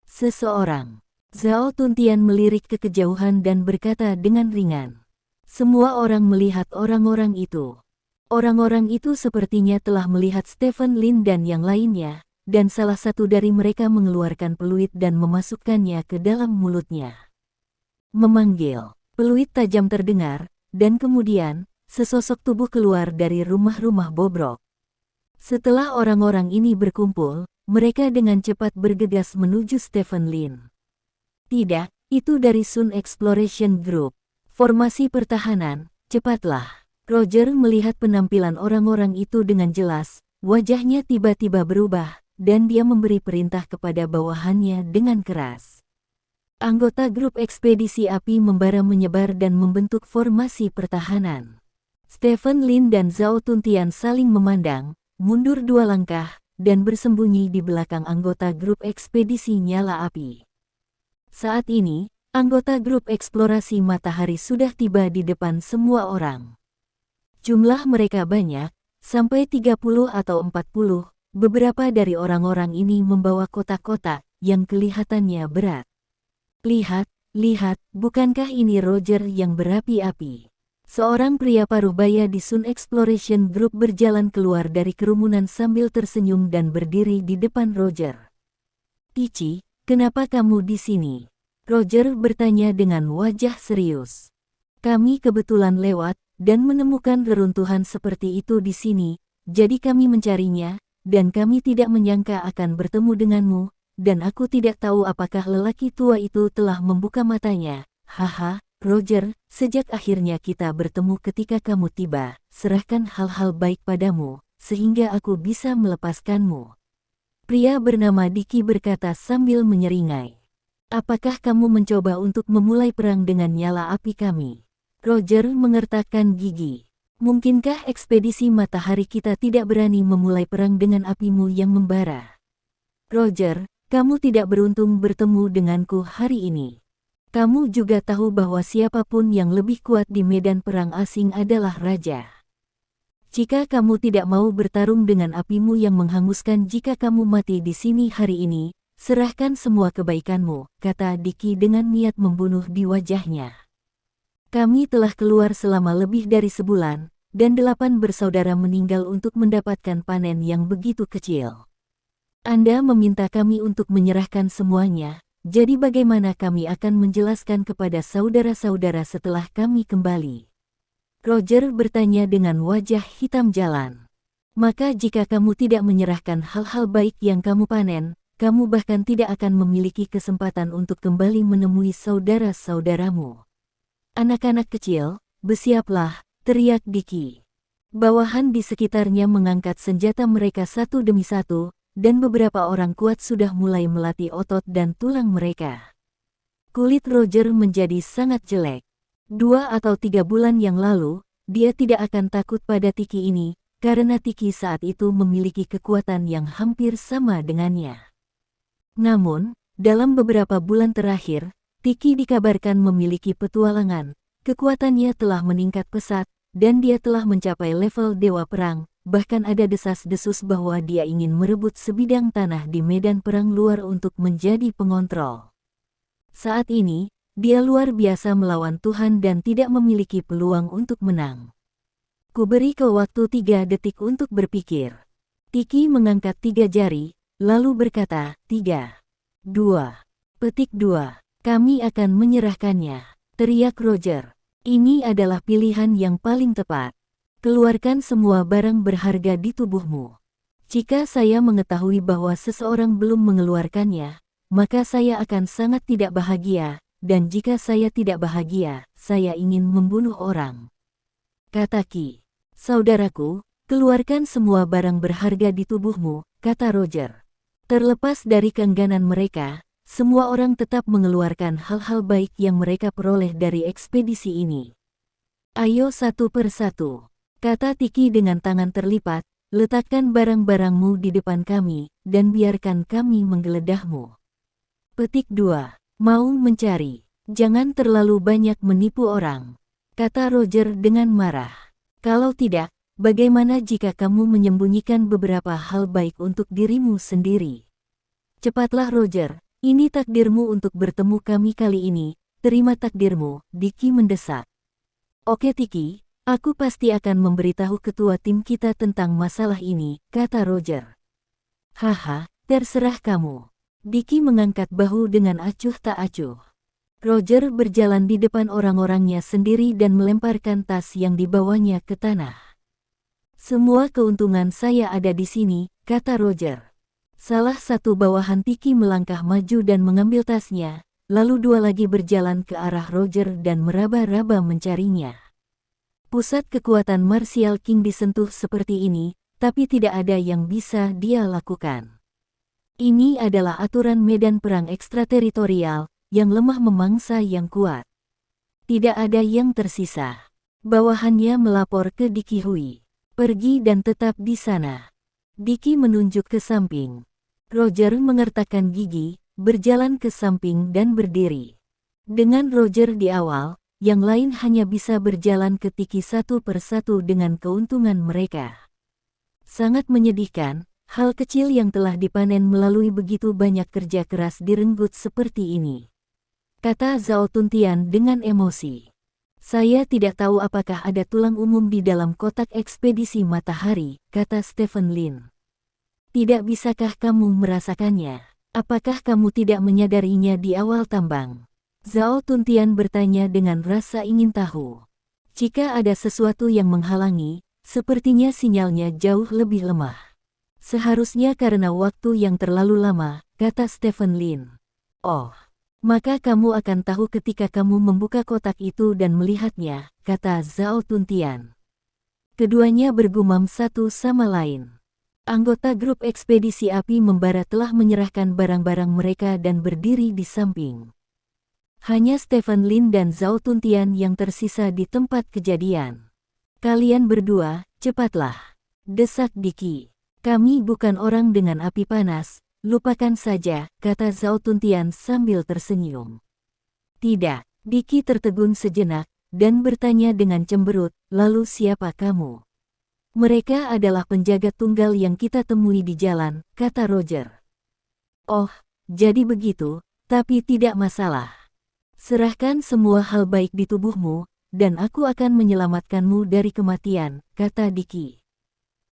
Seseorang. Zhao Tuntian melirik ke kejauhan dan berkata dengan ringan. Semua orang melihat orang-orang itu. Orang-orang itu sepertinya telah melihat Stephen Lin dan yang lainnya, dan salah satu dari mereka mengeluarkan peluit dan memasukkannya ke dalam mulutnya. Memanggil. Peluit tajam terdengar, dan kemudian, sesosok tubuh keluar dari rumah-rumah bobrok. Setelah orang-orang ini berkumpul, mereka dengan cepat bergegas menuju Stephen Lin. "Tidak, itu dari Sun Exploration Group. Formasi pertahanan, cepatlah." Roger melihat penampilan orang-orang itu dengan jelas, wajahnya tiba-tiba berubah, dan dia memberi perintah kepada bawahannya dengan keras. Anggota grup ekspedisi api membara menyebar dan membentuk formasi pertahanan. Stephen Lin dan Zhao Tuntian saling memandang, mundur 2 langkah, dan bersembunyi di belakang anggota grup ekspedisi nyala api. Saat ini, anggota grup eksplorasi matahari sudah tiba di depan semua orang. Jumlah mereka banyak, sampai 30 atau 40, beberapa dari orang-orang ini membawa kotak-kotak yang kelihatannya berat. "Lihat, lihat, bukankah ini Roger yang berapi-api?" Seorang pria paruh baya di Sun Exploration Group berjalan keluar dari kerumunan sambil tersenyum dan berdiri di depan Roger. "Tici, kenapa kamu di sini?" Roger bertanya dengan wajah serius. "Kami kebetulan lewat, dan menemukan reruntuhan seperti itu di sini, jadi kami mencarinya, dan kami tidak menyangka akan bertemu denganmu, dan aku tidak tahu apakah lelaki tua itu telah membuka matanya. Haha. Roger, sejak akhirnya kita bertemu ketika kamu tiba, serahkan hal-hal baik padamu, sehingga aku bisa melepaskanmu." Pria bernama Dicky berkata sambil menyeringai. "Apakah kamu mencoba untuk memulai perang dengan nyala api kami?" Roger mengertakkan gigi. "Mungkinkah ekspedisi matahari kita tidak berani memulai perang dengan apimu yang membara?" "Roger, kamu tidak beruntung bertemu denganku hari ini. Kamu juga tahu bahwa siapapun yang lebih kuat di medan perang asing adalah raja. Jika kamu tidak mau bertarung dengan apimu yang menghanguskan jika kamu mati di sini hari ini, serahkan semua kebaikanmu," kata Dicky dengan niat membunuh di wajahnya. "Kami telah keluar selama lebih dari sebulan, dan 8 bersaudara meninggal untuk mendapatkan panen yang begitu kecil. Anda meminta kami untuk menyerahkan semuanya. Jadi bagaimana kami akan menjelaskan kepada saudara-saudara setelah kami kembali?" Roger bertanya dengan wajah hitam jalan. "Maka jika kamu tidak menyerahkan hal-hal baik yang kamu panen, kamu bahkan tidak akan memiliki kesempatan untuk kembali menemui saudara-saudaramu. Anak-anak kecil, bersiaplah, teriak Diki. Bawahan di sekitarnya mengangkat senjata mereka satu demi satu, dan beberapa orang kuat sudah mulai melatih otot dan tulang mereka. Kulit Roger menjadi sangat jelek. 2 atau 3 bulan yang lalu, dia tidak akan takut pada Tiki ini, karena Tiki saat itu memiliki kekuatan yang hampir sama dengannya. Namun, dalam beberapa bulan terakhir, Tiki dikabarkan memiliki petualangan. Kekuatannya telah meningkat pesat, dan dia telah mencapai level Dewa Perang, bahkan ada desas-desus bahwa dia ingin merebut sebidang tanah di medan perang luar untuk menjadi pengontrol. Saat ini, dia luar biasa melawan Tuhan dan tidak memiliki peluang untuk menang. Kuberi kau waktu 3 detik untuk berpikir. Tiki mengangkat 3 jari, lalu berkata, 3, 2, petik 2, kami akan menyerahkannya, teriak Roger. Ini adalah pilihan yang paling tepat. Keluarkan semua barang berharga di tubuhmu. Jika saya mengetahui bahwa seseorang belum mengeluarkannya, maka saya akan sangat tidak bahagia, dan jika saya tidak bahagia, saya ingin membunuh orang. Kata Ki. Saudaraku, keluarkan semua barang berharga di tubuhmu, kata Roger. Terlepas dari keengganan mereka, semua orang tetap mengeluarkan hal-hal baik yang mereka peroleh dari ekspedisi ini. Ayo satu persatu, kata Tiki dengan tangan terlipat, letakkan barang-barangmu di depan kami, dan biarkan kami menggeledahmu. Petik 2. Mau mencari. Jangan terlalu banyak menipu orang, kata Roger dengan marah. Kalau tidak, bagaimana jika kamu menyembunyikan beberapa hal baik untuk dirimu sendiri? Cepatlah Roger, ini takdirmu untuk bertemu kami kali ini, terima takdirmu, Diki mendesak. Oke Tiki, aku pasti akan memberitahu ketua tim kita tentang masalah ini, kata Roger. Haha, terserah kamu. Diki mengangkat bahu dengan acuh tak acuh. Roger berjalan di depan orang-orangnya sendiri dan melemparkan tas yang dibawanya ke tanah. Semua keuntungan saya ada di sini, kata Roger. Salah satu bawahan Tiki melangkah maju dan mengambil tasnya, lalu 2 lagi berjalan ke arah Roger dan meraba-raba mencarinya. Pusat kekuatan Martial King disentuh seperti ini, tapi tidak ada yang bisa dia lakukan. Ini adalah aturan medan perang ekstrateritorial, yang lemah memangsa yang kuat. Tidak ada yang tersisa. Bawahannya melapor ke Diki Hui. Pergi dan tetap di sana. Diki menunjuk ke samping. Roger mengertakkan gigi, berjalan ke samping dan berdiri. Dengan Roger di awal, yang lain hanya bisa berjalan ke Tiki satu persatu dengan keuntungan mereka. Sangat menyedihkan, hal kecil yang telah dipanen melalui begitu banyak kerja keras direnggut seperti ini, kata Zhao Tuntian dengan emosi. Saya tidak tahu apakah ada tulang umum di dalam kotak ekspedisi matahari, kata Stephen Lin. Tidak bisakah kamu merasakannya? Apakah kamu tidak menyadarinya di awal tambang? Zhao Tuntian bertanya dengan rasa ingin tahu. Jika ada sesuatu yang menghalangi, sepertinya sinyalnya jauh lebih lemah. Seharusnya karena waktu yang terlalu lama, kata Stephen Lin. Oh, maka kamu akan tahu ketika kamu membuka kotak itu dan melihatnya, kata Zhao Tuntian. Keduanya bergumam satu sama lain. Anggota grup ekspedisi api membara telah menyerahkan barang-barang mereka dan berdiri di samping. Hanya Stephen Lin dan Zhao Tuntian yang tersisa di tempat kejadian. Kalian berdua, cepatlah, desak Diki. Kami bukan orang dengan api panas, lupakan saja, kata Zhao Tuntian sambil tersenyum. Tidak, Diki tertegun sejenak, dan bertanya dengan cemberut, lalu siapa kamu? Mereka adalah penjaga tunggal yang kita temui di jalan, kata Roger. Oh, jadi begitu, tapi tidak masalah. Serahkan semua hal baik di tubuhmu, dan aku akan menyelamatkanmu dari kematian, kata Diki.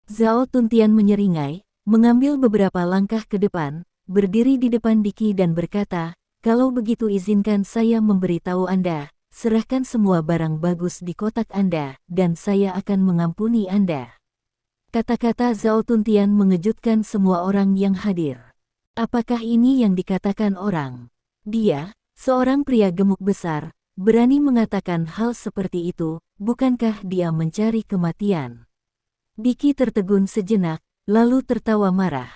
Zhao Tuntian menyeringai, mengambil beberapa langkah ke depan, berdiri di depan Diki dan berkata, kalau begitu izinkan saya memberitahu Anda, serahkan semua barang bagus di kotak Anda, dan saya akan mengampuni Anda. Kata-kata Zhao Tuntian mengejutkan semua orang yang hadir. Apakah ini yang dikatakan orang? Dia, seorang pria gemuk besar, berani mengatakan hal seperti itu, bukankah dia mencari kematian? Diki tertegun sejenak, lalu tertawa marah.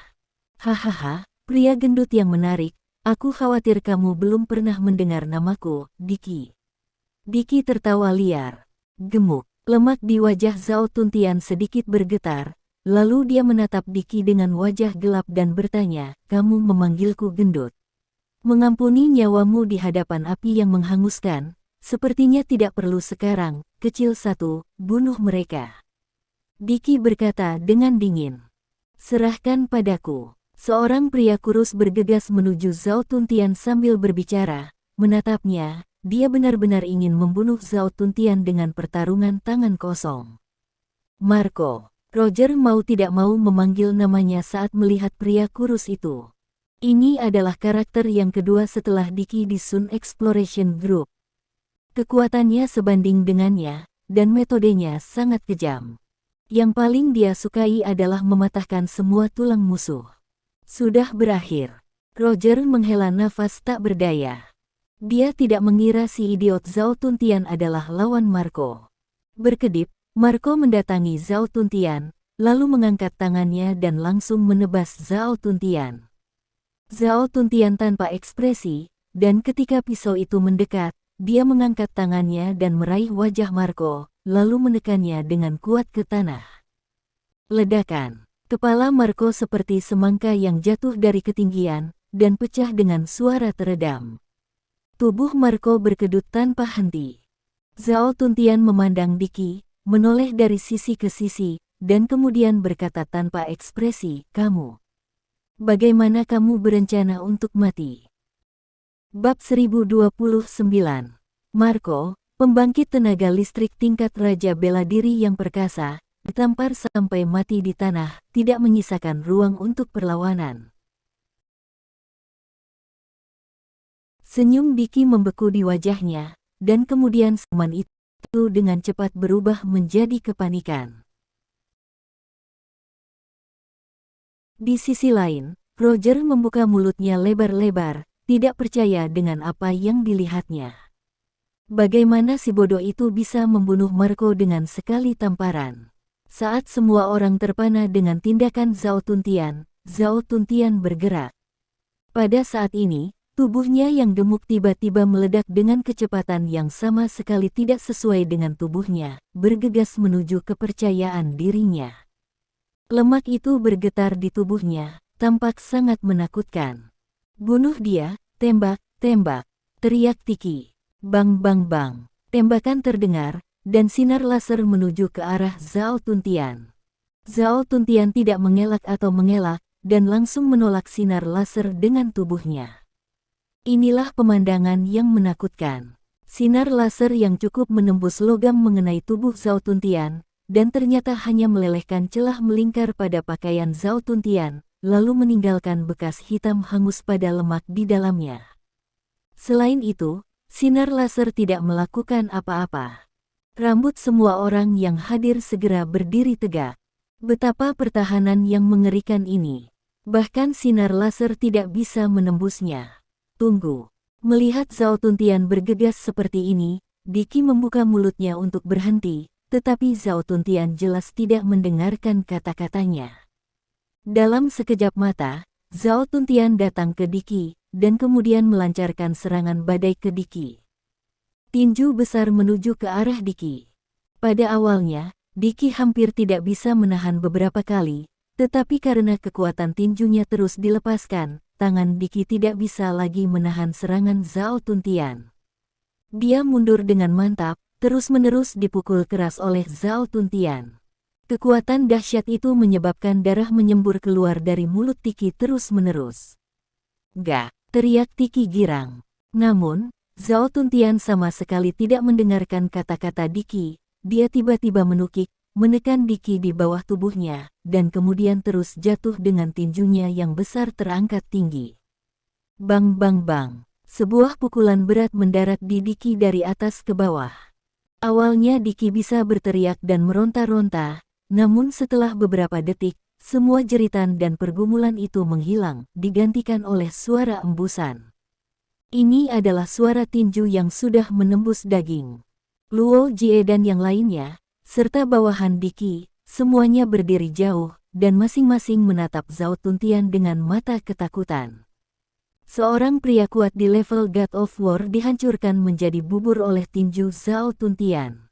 Hahaha, pria gendut yang menarik, aku khawatir kamu belum pernah mendengar namaku, Diki. Diki tertawa liar. Gemuk, lemak di wajah Zhao Tuntian sedikit bergetar, lalu dia menatap Diki dengan wajah gelap dan bertanya, kamu memanggilku gendut. Mengampuni nyawamu di hadapan api yang menghanguskan, sepertinya tidak perlu sekarang, kecil satu, bunuh mereka. Diki berkata dengan dingin. Serahkan padaku. Seorang pria kurus bergegas menuju Zhao Tuntian sambil berbicara, menatapnya, dia benar-benar ingin membunuh Zhao Tuntian dengan pertarungan tangan kosong. Marco. Roger mau tidak mau memanggil namanya saat melihat pria kurus itu. Ini adalah karakter yang kedua setelah Diki di Sun Exploration Group. Kekuatannya sebanding dengannya, dan metodenya sangat kejam. Yang paling dia sukai adalah mematahkan semua tulang musuh. Sudah berakhir. Roger menghela nafas tak berdaya. Dia tidak mengira si idiot Zhao Tuntian adalah lawan Marco. Berkedip, Marco mendatangi Zhao Tuntian, lalu mengangkat tangannya dan langsung menebas Zhao Tuntian. Zhao Tuntian tanpa ekspresi, dan ketika pisau itu mendekat, dia mengangkat tangannya dan meraih wajah Marco, lalu menekannya dengan kuat ke tanah. Ledakan. Kepala Marco seperti semangka yang jatuh dari ketinggian, dan pecah dengan suara teredam. Tubuh Marco berkedut tanpa henti. Zhao Tuntian memandang Diki, menoleh dari sisi ke sisi, dan kemudian berkata tanpa ekspresi, kamu. Bagaimana kamu berencana untuk mati? Bab 1029. Marco, pembangkit tenaga listrik tingkat raja bela diri yang perkasa, ditampar sampai mati di tanah, tidak menyisakan ruang untuk perlawanan. Senyum Diki membeku di wajahnya, dan kemudian seman itu dengan cepat berubah menjadi kepanikan. Di sisi lain, Roger membuka mulutnya lebar-lebar, tidak percaya dengan apa yang dilihatnya. Bagaimana si bodoh itu bisa membunuh Marco dengan sekali tamparan? Saat semua orang terpana dengan tindakan Zhao Tuntian bergerak. Pada saat ini, tubuhnya yang gemuk tiba-tiba meledak dengan kecepatan yang sama sekali tidak sesuai dengan tubuhnya, bergegas menuju kepercayaan dirinya. Lemak itu bergetar di tubuhnya, tampak sangat menakutkan. Bunuh dia, tembak, tembak, teriak Diki. Bang bang bang, tembakan terdengar, dan sinar laser menuju ke arah Zhao Tuntian. Zhao Tuntian tidak mengelak atau mengelak, dan langsung menolak sinar laser dengan tubuhnya. Inilah pemandangan yang menakutkan. Sinar laser yang cukup menembus logam mengenai tubuh Zhao Tuntian, dan ternyata hanya melelehkan celah melingkar pada pakaian Zhao Tuntian, lalu meninggalkan bekas hitam hangus pada lemak di dalamnya. Selain itu, sinar laser tidak melakukan apa-apa. Rambut semua orang yang hadir segera berdiri tegak. Betapa pertahanan yang mengerikan ini. Bahkan sinar laser tidak bisa menembusnya. Tunggu. Melihat Zhao Tuntian bergegas seperti ini, Diki membuka mulutnya untuk berhenti, tetapi Zhao Tuntian jelas tidak mendengarkan kata-katanya. Dalam sekejap mata, Zhao Tuntian datang ke Diki, dan kemudian melancarkan serangan badai ke Diki. Tinju besar menuju ke arah Diki. Pada awalnya, Diki hampir tidak bisa menahan beberapa kali, tetapi karena kekuatan tinjunya terus dilepaskan, tangan Diki tidak bisa lagi menahan serangan Zhao Tuntian. Dia mundur dengan mantap, terus-menerus dipukul keras oleh Zhao Tuntian. Kekuatan dahsyat itu menyebabkan darah menyembur keluar dari mulut Diki terus-menerus. "Gak!" teriak Diki girang. Namun, Zhao Tuntian sama sekali tidak mendengarkan kata-kata Diki. Dia tiba-tiba menukik, menekan Diki di bawah tubuhnya, dan kemudian terus jatuh dengan tinjunya yang besar terangkat tinggi. Bang bang bang. Sebuah pukulan berat mendarat di Diki dari atas ke bawah. Awalnya Diki bisa berteriak dan meronta-ronta, namun setelah beberapa detik, semua jeritan dan pergumulan itu menghilang, digantikan oleh suara embusan. Ini adalah suara tinju yang sudah menembus daging. Luo Jie dan yang lainnya, serta bawahan Diki, semuanya berdiri jauh, dan masing-masing menatap Zhao Tuntian dengan mata ketakutan. Seorang pria kuat di level God of War dihancurkan menjadi bubur oleh tinju Zhao Tuntian.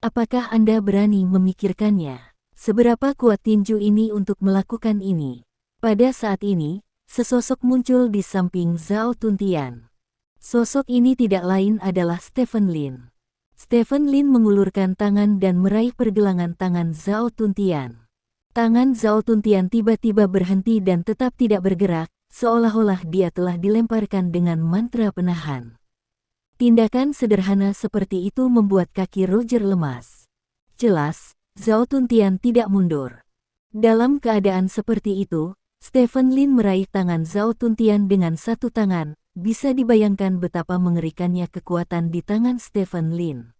Apakah Anda berani memikirkannya? Seberapa kuat tinju ini untuk melakukan ini? Pada saat ini, sesosok muncul di samping Zhao Tuntian. Sosok ini tidak lain adalah Stephen Lin. Stephen Lin mengulurkan tangan dan meraih pergelangan tangan Zhao Tuntian. Tangan Zhao Tuntian tiba-tiba berhenti dan tetap tidak bergerak, seolah-olah dia telah dilemparkan dengan mantra penahan. Tindakan sederhana seperti itu membuat kaki Roger lemas. Jelas, Zhao Tuntian tidak mundur. Dalam keadaan seperti itu, Stephen Lin meraih tangan Zhao Tuntian dengan satu tangan. Bisa dibayangkan betapa mengerikannya kekuatan di tangan Stephen Lin.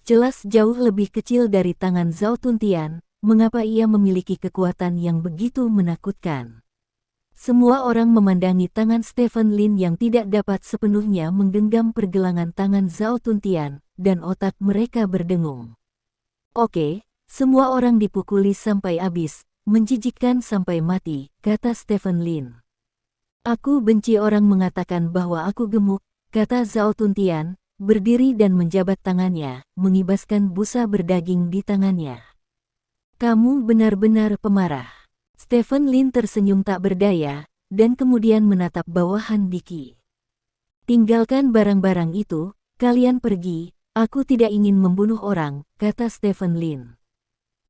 Jelas jauh lebih kecil dari tangan Zhao Tuntian, mengapa ia memiliki kekuatan yang begitu menakutkan? Semua orang memandangi tangan Stephen Lin yang tidak dapat sepenuhnya menggenggam pergelangan tangan Zhao Tuntian, dan otak mereka berdengung. Oke, semua orang dipukuli sampai habis, menjijikkan sampai mati, kata Stephen Lin. Aku benci orang mengatakan bahwa aku gemuk, kata Zhao Tuntian, berdiri dan menjabat tangannya, mengibaskan busa berdaging di tangannya. Kamu benar-benar pemarah. Stephen Lin tersenyum tak berdaya, dan kemudian menatap bawahan Diki. Tinggalkan barang-barang itu, kalian pergi, aku tidak ingin membunuh orang, kata Stephen Lin.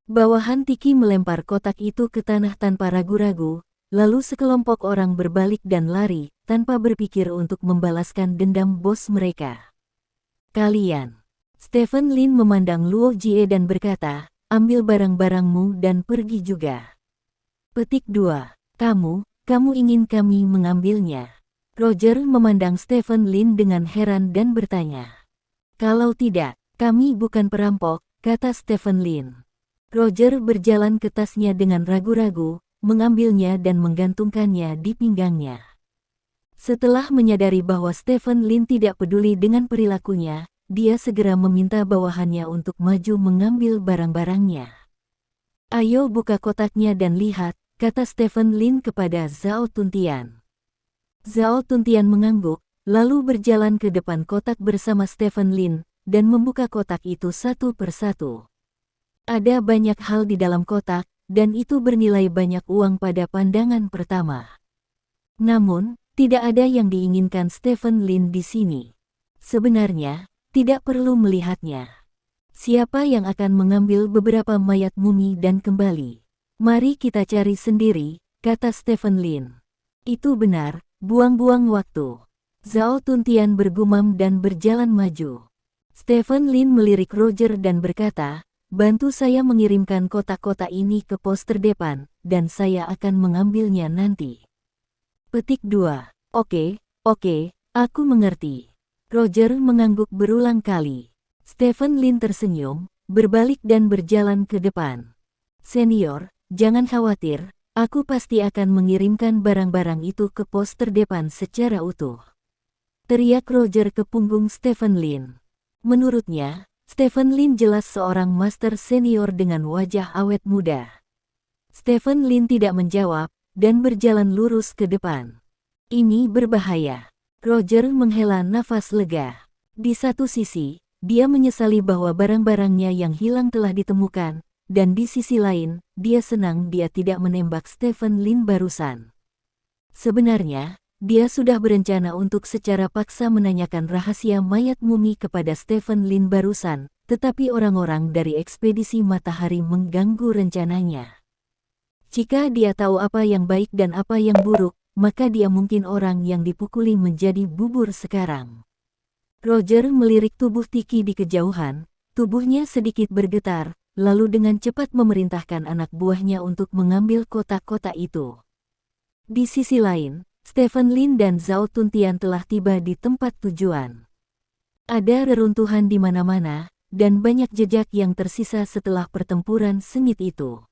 Bawahan Diki melempar kotak itu ke tanah tanpa ragu-ragu, lalu sekelompok orang berbalik dan lari, tanpa berpikir untuk membalaskan dendam bos mereka. Kalian. Stephen Lin memandang Luo Jie dan berkata, ambil barang-barangmu dan pergi juga. Petik 2. Kamu ingin kami mengambilnya? Roger memandang Stephen Lin dengan heran dan bertanya. Kalau tidak, kami bukan perampok, kata Stephen Lin. Roger berjalan ke tasnya dengan ragu-ragu, mengambilnya dan menggantungkannya di pinggangnya. Setelah menyadari bahwa Stephen Lin tidak peduli dengan perilakunya, dia segera meminta bawahannya untuk maju mengambil barang-barangnya. Ayo buka kotaknya dan lihat, kata Stephen Lin kepada Zhao Tuntian. Zhao Tuntian mengangguk, lalu berjalan ke depan kotak bersama Stephen Lin, dan membuka kotak itu satu persatu. Ada banyak hal di dalam kotak, dan itu bernilai banyak uang pada pandangan pertama. Namun, tidak ada yang diinginkan Stephen Lin di sini. Sebenarnya, tidak perlu melihatnya. Siapa yang akan mengambil beberapa mayat mumi dan kembali? Mari kita cari sendiri, kata Stephen Lin. Itu benar, buang-buang waktu. Zhao Tuntian bergumam dan berjalan maju. Stephen Lin melirik Roger dan berkata, bantu saya mengirimkan kotak-kotak ini ke pos terdepan, dan saya akan mengambilnya nanti. Petik 2. Oke, aku mengerti. Roger mengangguk berulang kali. Stephen Lin tersenyum, berbalik dan berjalan ke depan. Senior, jangan khawatir, aku pasti akan mengirimkan barang-barang itu ke pos terdepan secara utuh. Teriak Roger ke punggung Stephen Lin. Menurutnya, Stephen Lin jelas seorang master senior dengan wajah awet muda. Stephen Lin tidak menjawab, dan berjalan lurus ke depan. Ini berbahaya. Roger menghela nafas lega. Di satu sisi, dia menyesali bahwa barang-barangnya yang hilang telah ditemukan, dan di sisi lain, dia senang dia tidak menembak Stephen Lin barusan. Sebenarnya, dia sudah berencana untuk secara paksa menanyakan rahasia mayat mumi kepada Stephen Lin barusan, tetapi orang-orang dari ekspedisi matahari mengganggu rencananya. Jika dia tahu apa yang baik dan apa yang buruk, maka dia mungkin orang yang dipukuli menjadi bubur sekarang. Roger melirik tubuh Tiki di kejauhan, tubuhnya sedikit bergetar, lalu dengan cepat memerintahkan anak buahnya untuk mengambil kotak-kotak itu. Di sisi lain, Stephen Lin dan Zhao Tuntian telah tiba di tempat tujuan. Ada reruntuhan di mana-mana, dan banyak jejak yang tersisa setelah pertempuran sengit itu.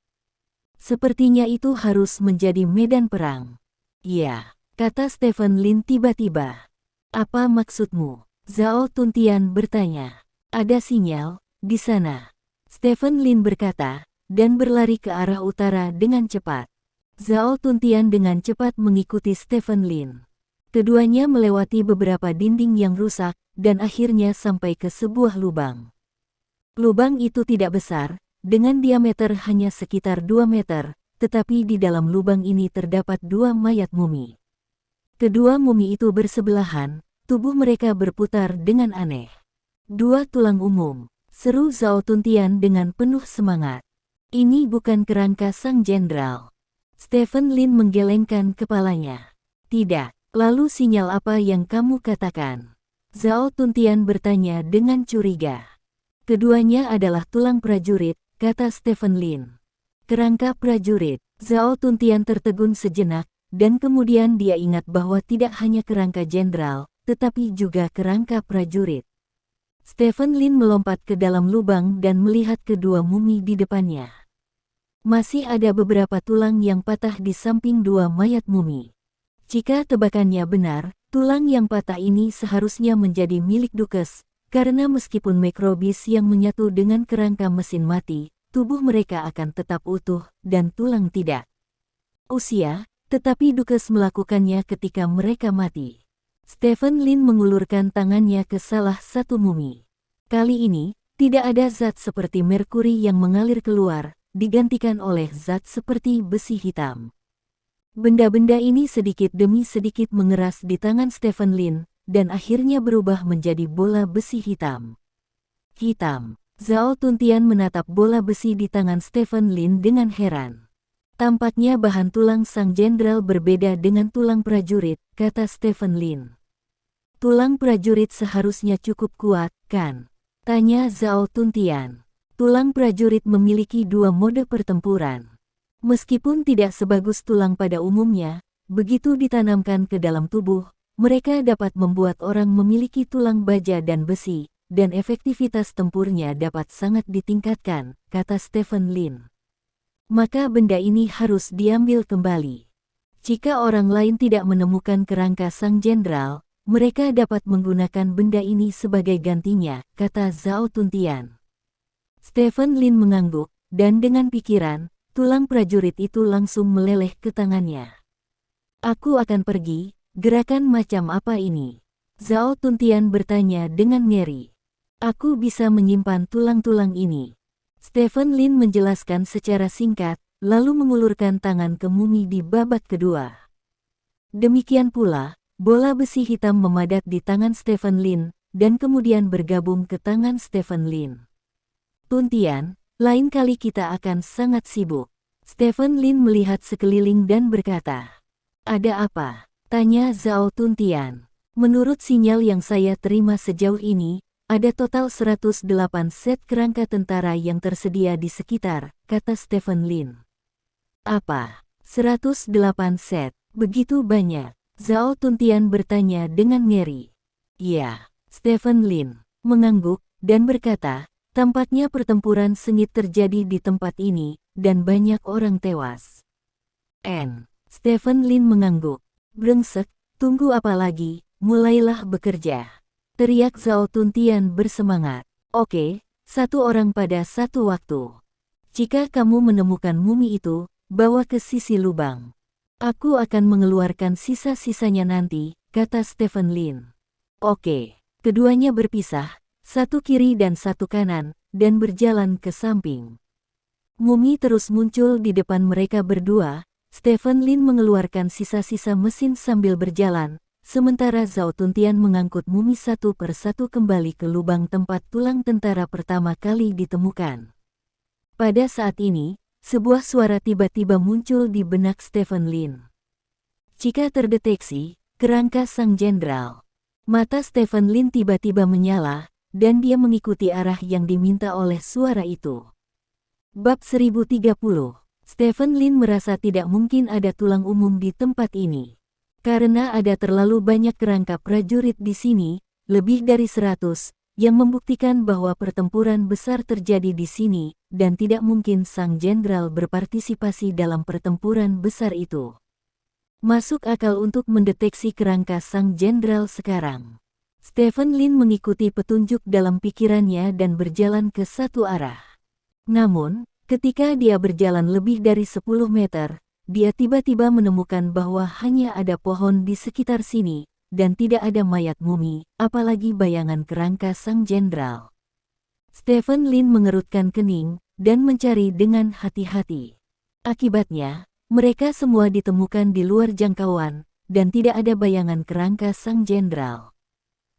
Sepertinya itu harus menjadi medan perang. Iya, kata Stephen Lin tiba-tiba. Apa maksudmu? Zhao Tuntian bertanya. Ada sinyal di sana. Stephen Lin berkata, dan berlari ke arah utara dengan cepat. Zhao Tuntian dengan cepat mengikuti Stephen Lin. Keduanya melewati beberapa dinding yang rusak, dan akhirnya sampai ke sebuah lubang. Lubang itu tidak besar, dengan diameter hanya sekitar 2 meter, tetapi di dalam lubang ini terdapat 2 mayat mumi. Kedua mumi itu bersebelahan, tubuh mereka berputar dengan aneh. 2 tulang umum, seru Zhao Tuntian dengan penuh semangat. Ini bukan kerangka sang jenderal. Stephen Lin menggelengkan kepalanya. Tidak, lalu sinyal apa yang kamu katakan? Zhao Tuntian bertanya dengan curiga. Keduanya adalah tulang prajurit, kata Stephen Lin. Kerangka prajurit. Zhao Tuntian tertegun sejenak, dan kemudian dia ingat bahwa tidak hanya kerangka jenderal, tetapi juga kerangka prajurit. Stephen Lin melompat ke dalam lubang dan melihat kedua mumi di depannya. Masih ada beberapa tulang yang patah di samping 2 mayat mumi. Jika tebakannya benar, tulang yang patah ini seharusnya menjadi milik Dukes, karena meskipun mikrobis yang menyatu dengan kerangka mesin mati, tubuh mereka akan tetap utuh, dan tulang tidak. Usia, tetapi Dukes melakukannya ketika mereka mati. Stephen Lin mengulurkan tangannya ke salah satu mumi. Kali ini, tidak ada zat seperti merkuri yang mengalir keluar, digantikan oleh zat seperti besi hitam. Benda-benda ini sedikit demi sedikit mengeras di tangan Stephen Lin, dan akhirnya berubah menjadi bola besi hitam. Hitam. Zhao Tuntian menatap bola besi di tangan Stephen Lin dengan heran. Tampaknya bahan tulang sang jenderal berbeda dengan tulang prajurit, kata Stephen Lin. Tulang prajurit seharusnya cukup kuat, kan? Tanya Zhao Tuntian. Tulang prajurit memiliki 2 mode pertempuran. Meskipun tidak sebagus tulang pada umumnya, begitu ditanamkan ke dalam tubuh, mereka dapat membuat orang memiliki tulang baja dan besi, dan efektivitas tempurnya dapat sangat ditingkatkan, kata Stephen Lin. Maka benda ini harus diambil kembali. Jika orang lain tidak menemukan kerangka sang jenderal, mereka dapat menggunakan benda ini sebagai gantinya, kata Zhao Tuntian. Stephen Lin mengangguk, dan dengan pikiran, tulang prajurit itu langsung meleleh ke tangannya. Aku akan pergi, gerakan macam apa ini? Zhao Tuntian bertanya dengan ngeri. Aku bisa menyimpan tulang-tulang ini. Stephen Lin menjelaskan secara singkat, lalu mengulurkan tangan ke mumi di babak kedua. Demikian pula, bola besi hitam memadat di tangan Stephen Lin, dan kemudian bergabung ke tangan Stephen Lin. Tuntian, lain kali kita akan sangat sibuk. Stephen Lin melihat sekeliling dan berkata. Ada apa? Tanya Zhao Tuntian. Menurut sinyal yang saya terima sejauh ini, ada total 108 set kerangka tentara yang tersedia di sekitar, kata Stephen Lin. Apa? 108 set? Begitu banyak? Zhao Tuntian bertanya dengan ngeri. Iya, Stephen Lin mengangguk dan berkata, tampaknya pertempuran sengit terjadi di tempat ini, dan banyak orang tewas. Stephen Lin mengangguk. Brengsek, tunggu apa lagi, mulailah bekerja. Teriak Zhao Tuntian bersemangat. Oke, 1 orang pada 1 waktu. Jika kamu menemukan mumi itu, bawa ke sisi lubang. Aku akan mengeluarkan sisa-sisanya nanti, kata Stephen Lin. Oke, keduanya berpisah, 1 kiri dan 1 kanan, dan berjalan ke samping. Mumi terus muncul di depan mereka berdua. Stephen Lin mengeluarkan sisa-sisa mesin sambil berjalan, sementara Zhao Tuntian mengangkut mumi 1 per 1 kembali ke lubang tempat tulang tentara pertama kali ditemukan. Pada saat ini, sebuah suara tiba-tiba muncul di benak Stephen Lin. Jika terdeteksi, kerangka sang jenderal. Mata Stephen Lin tiba-tiba menyala, dan dia mengikuti arah yang diminta oleh suara itu. Bab 1030. Stephen Lin merasa tidak mungkin ada tulang umum di tempat ini. Karena ada terlalu banyak kerangka prajurit di sini, lebih dari 100, yang membuktikan bahwa pertempuran besar terjadi di sini, dan tidak mungkin sang jenderal berpartisipasi dalam pertempuran besar itu. Masuk akal untuk mendeteksi kerangka sang jenderal sekarang. Stephen Lin mengikuti petunjuk dalam pikirannya dan berjalan ke satu arah. Namun, ketika dia berjalan lebih dari 10 meter, dia tiba-tiba menemukan bahwa hanya ada pohon di sekitar sini, dan tidak ada mayat mumi, apalagi bayangan kerangka sang jenderal. Stephen Lin mengerutkan kening, dan mencari dengan hati-hati. Akibatnya, mereka semua ditemukan di luar jangkauan, dan tidak ada bayangan kerangka sang jenderal.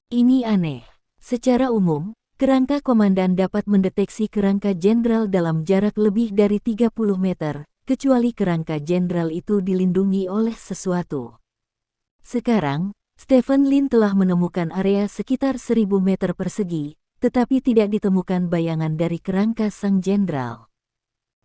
Ini aneh. Secara umum, kerangka komandan dapat mendeteksi kerangka jenderal dalam jarak lebih dari 30 meter, kecuali kerangka jenderal itu dilindungi oleh sesuatu. Sekarang, Stephen Lin telah menemukan area sekitar 1000 meter persegi, tetapi tidak ditemukan bayangan dari kerangka sang jenderal.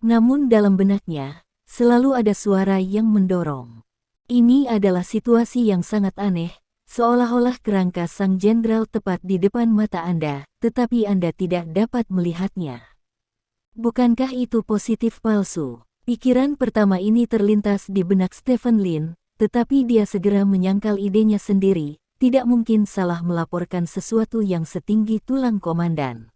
Namun dalam benaknya, selalu ada suara yang mendorong. Ini adalah situasi yang sangat aneh, seolah-olah kerangka sang jenderal tepat di depan mata Anda, tetapi Anda tidak dapat melihatnya. Bukankah itu positif palsu? Pikiran pertama ini terlintas di benak Stephen Lin, tetapi dia segera menyangkal idenya sendiri, tidak mungkin salah melaporkan sesuatu yang setinggi tulang komandan.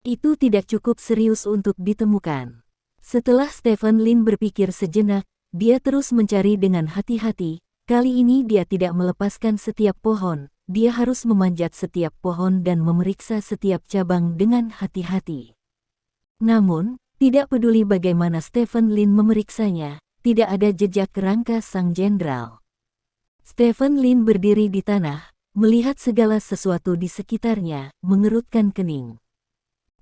Itu tidak cukup serius untuk ditemukan. Setelah Stephen Lin berpikir sejenak, dia terus mencari dengan hati-hati. Kali ini dia tidak melepaskan setiap pohon, dia harus memanjat setiap pohon dan memeriksa setiap cabang dengan hati-hati. Namun, tidak peduli bagaimana Stephen Lin memeriksanya, tidak ada jejak kerangka sang jenderal. Stephen Lin berdiri di tanah, melihat segala sesuatu di sekitarnya, mengerutkan kening.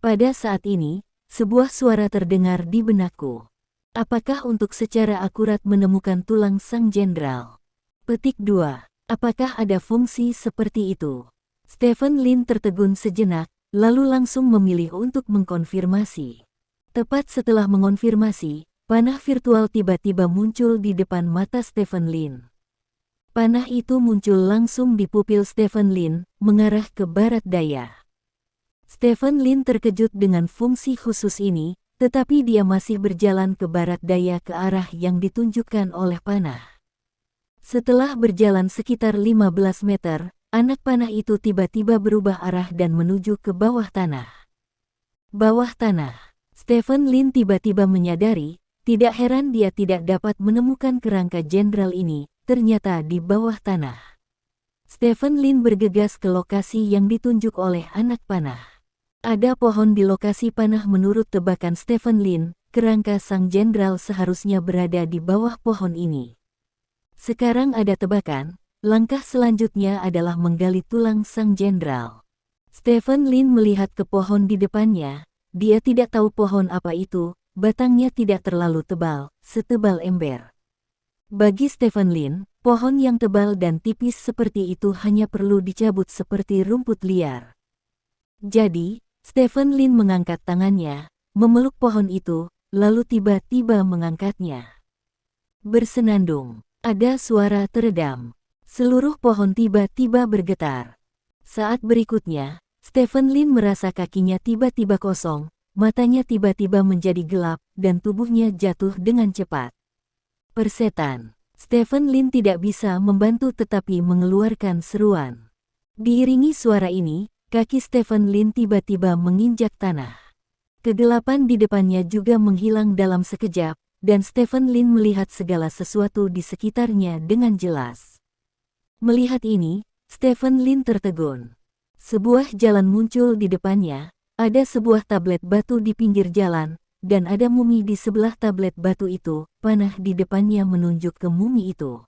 Pada saat ini, sebuah suara terdengar di benakku. Apakah untuk secara akurat menemukan tulang sang jenderal? Petik 2. Apakah ada fungsi seperti itu? Stephen Lin tertegun sejenak, lalu langsung memilih untuk mengkonfirmasi. Tepat setelah mengonfirmasi, panah virtual tiba-tiba muncul di depan mata Stephen Lin. Panah itu muncul langsung di pupil Stephen Lin, mengarah ke barat daya. Stephen Lin terkejut dengan fungsi khusus ini, tetapi dia masih berjalan ke barat daya ke arah yang ditunjukkan oleh panah. Setelah berjalan sekitar 15 meter, anak panah itu tiba-tiba berubah arah dan menuju ke bawah tanah. Bawah tanah. Stephen Lin tiba-tiba menyadari, tidak heran dia tidak dapat menemukan kerangka jenderal ini, ternyata di bawah tanah. Stephen Lin bergegas ke lokasi yang ditunjuk oleh anak panah. Ada pohon di lokasi panah. Menurut tebakan Stephen Lin, kerangka sang jenderal seharusnya berada di bawah pohon ini. Sekarang ada tebakan, langkah selanjutnya adalah menggali tulang sang jenderal. Stephen Lin melihat ke pohon di depannya. Dia tidak tahu pohon apa itu, batangnya tidak terlalu tebal, setebal ember. Bagi Stephen Lin, pohon yang tebal dan tipis seperti itu hanya perlu dicabut seperti rumput liar. Jadi, Stephen Lin mengangkat tangannya, memeluk pohon itu, lalu tiba-tiba mengangkatnya. Bersenandung, ada suara teredam. Seluruh pohon tiba-tiba bergetar. Saat berikutnya, Stephen Lin merasa kakinya tiba-tiba kosong, matanya tiba-tiba menjadi gelap, dan tubuhnya jatuh dengan cepat. Persetan. Stephen Lin tidak bisa membantu tetapi mengeluarkan seruan. Diiringi suara ini, kaki Stephen Lin tiba-tiba menginjak tanah. Kegelapan di depannya juga menghilang dalam sekejap, dan Stephen Lin melihat segala sesuatu di sekitarnya dengan jelas. Melihat ini, Stephen Lin tertegun. Sebuah jalan muncul di depannya, ada sebuah tablet batu di pinggir jalan, dan ada mumi di sebelah tablet batu itu. Panah di depannya menunjuk ke mumi itu.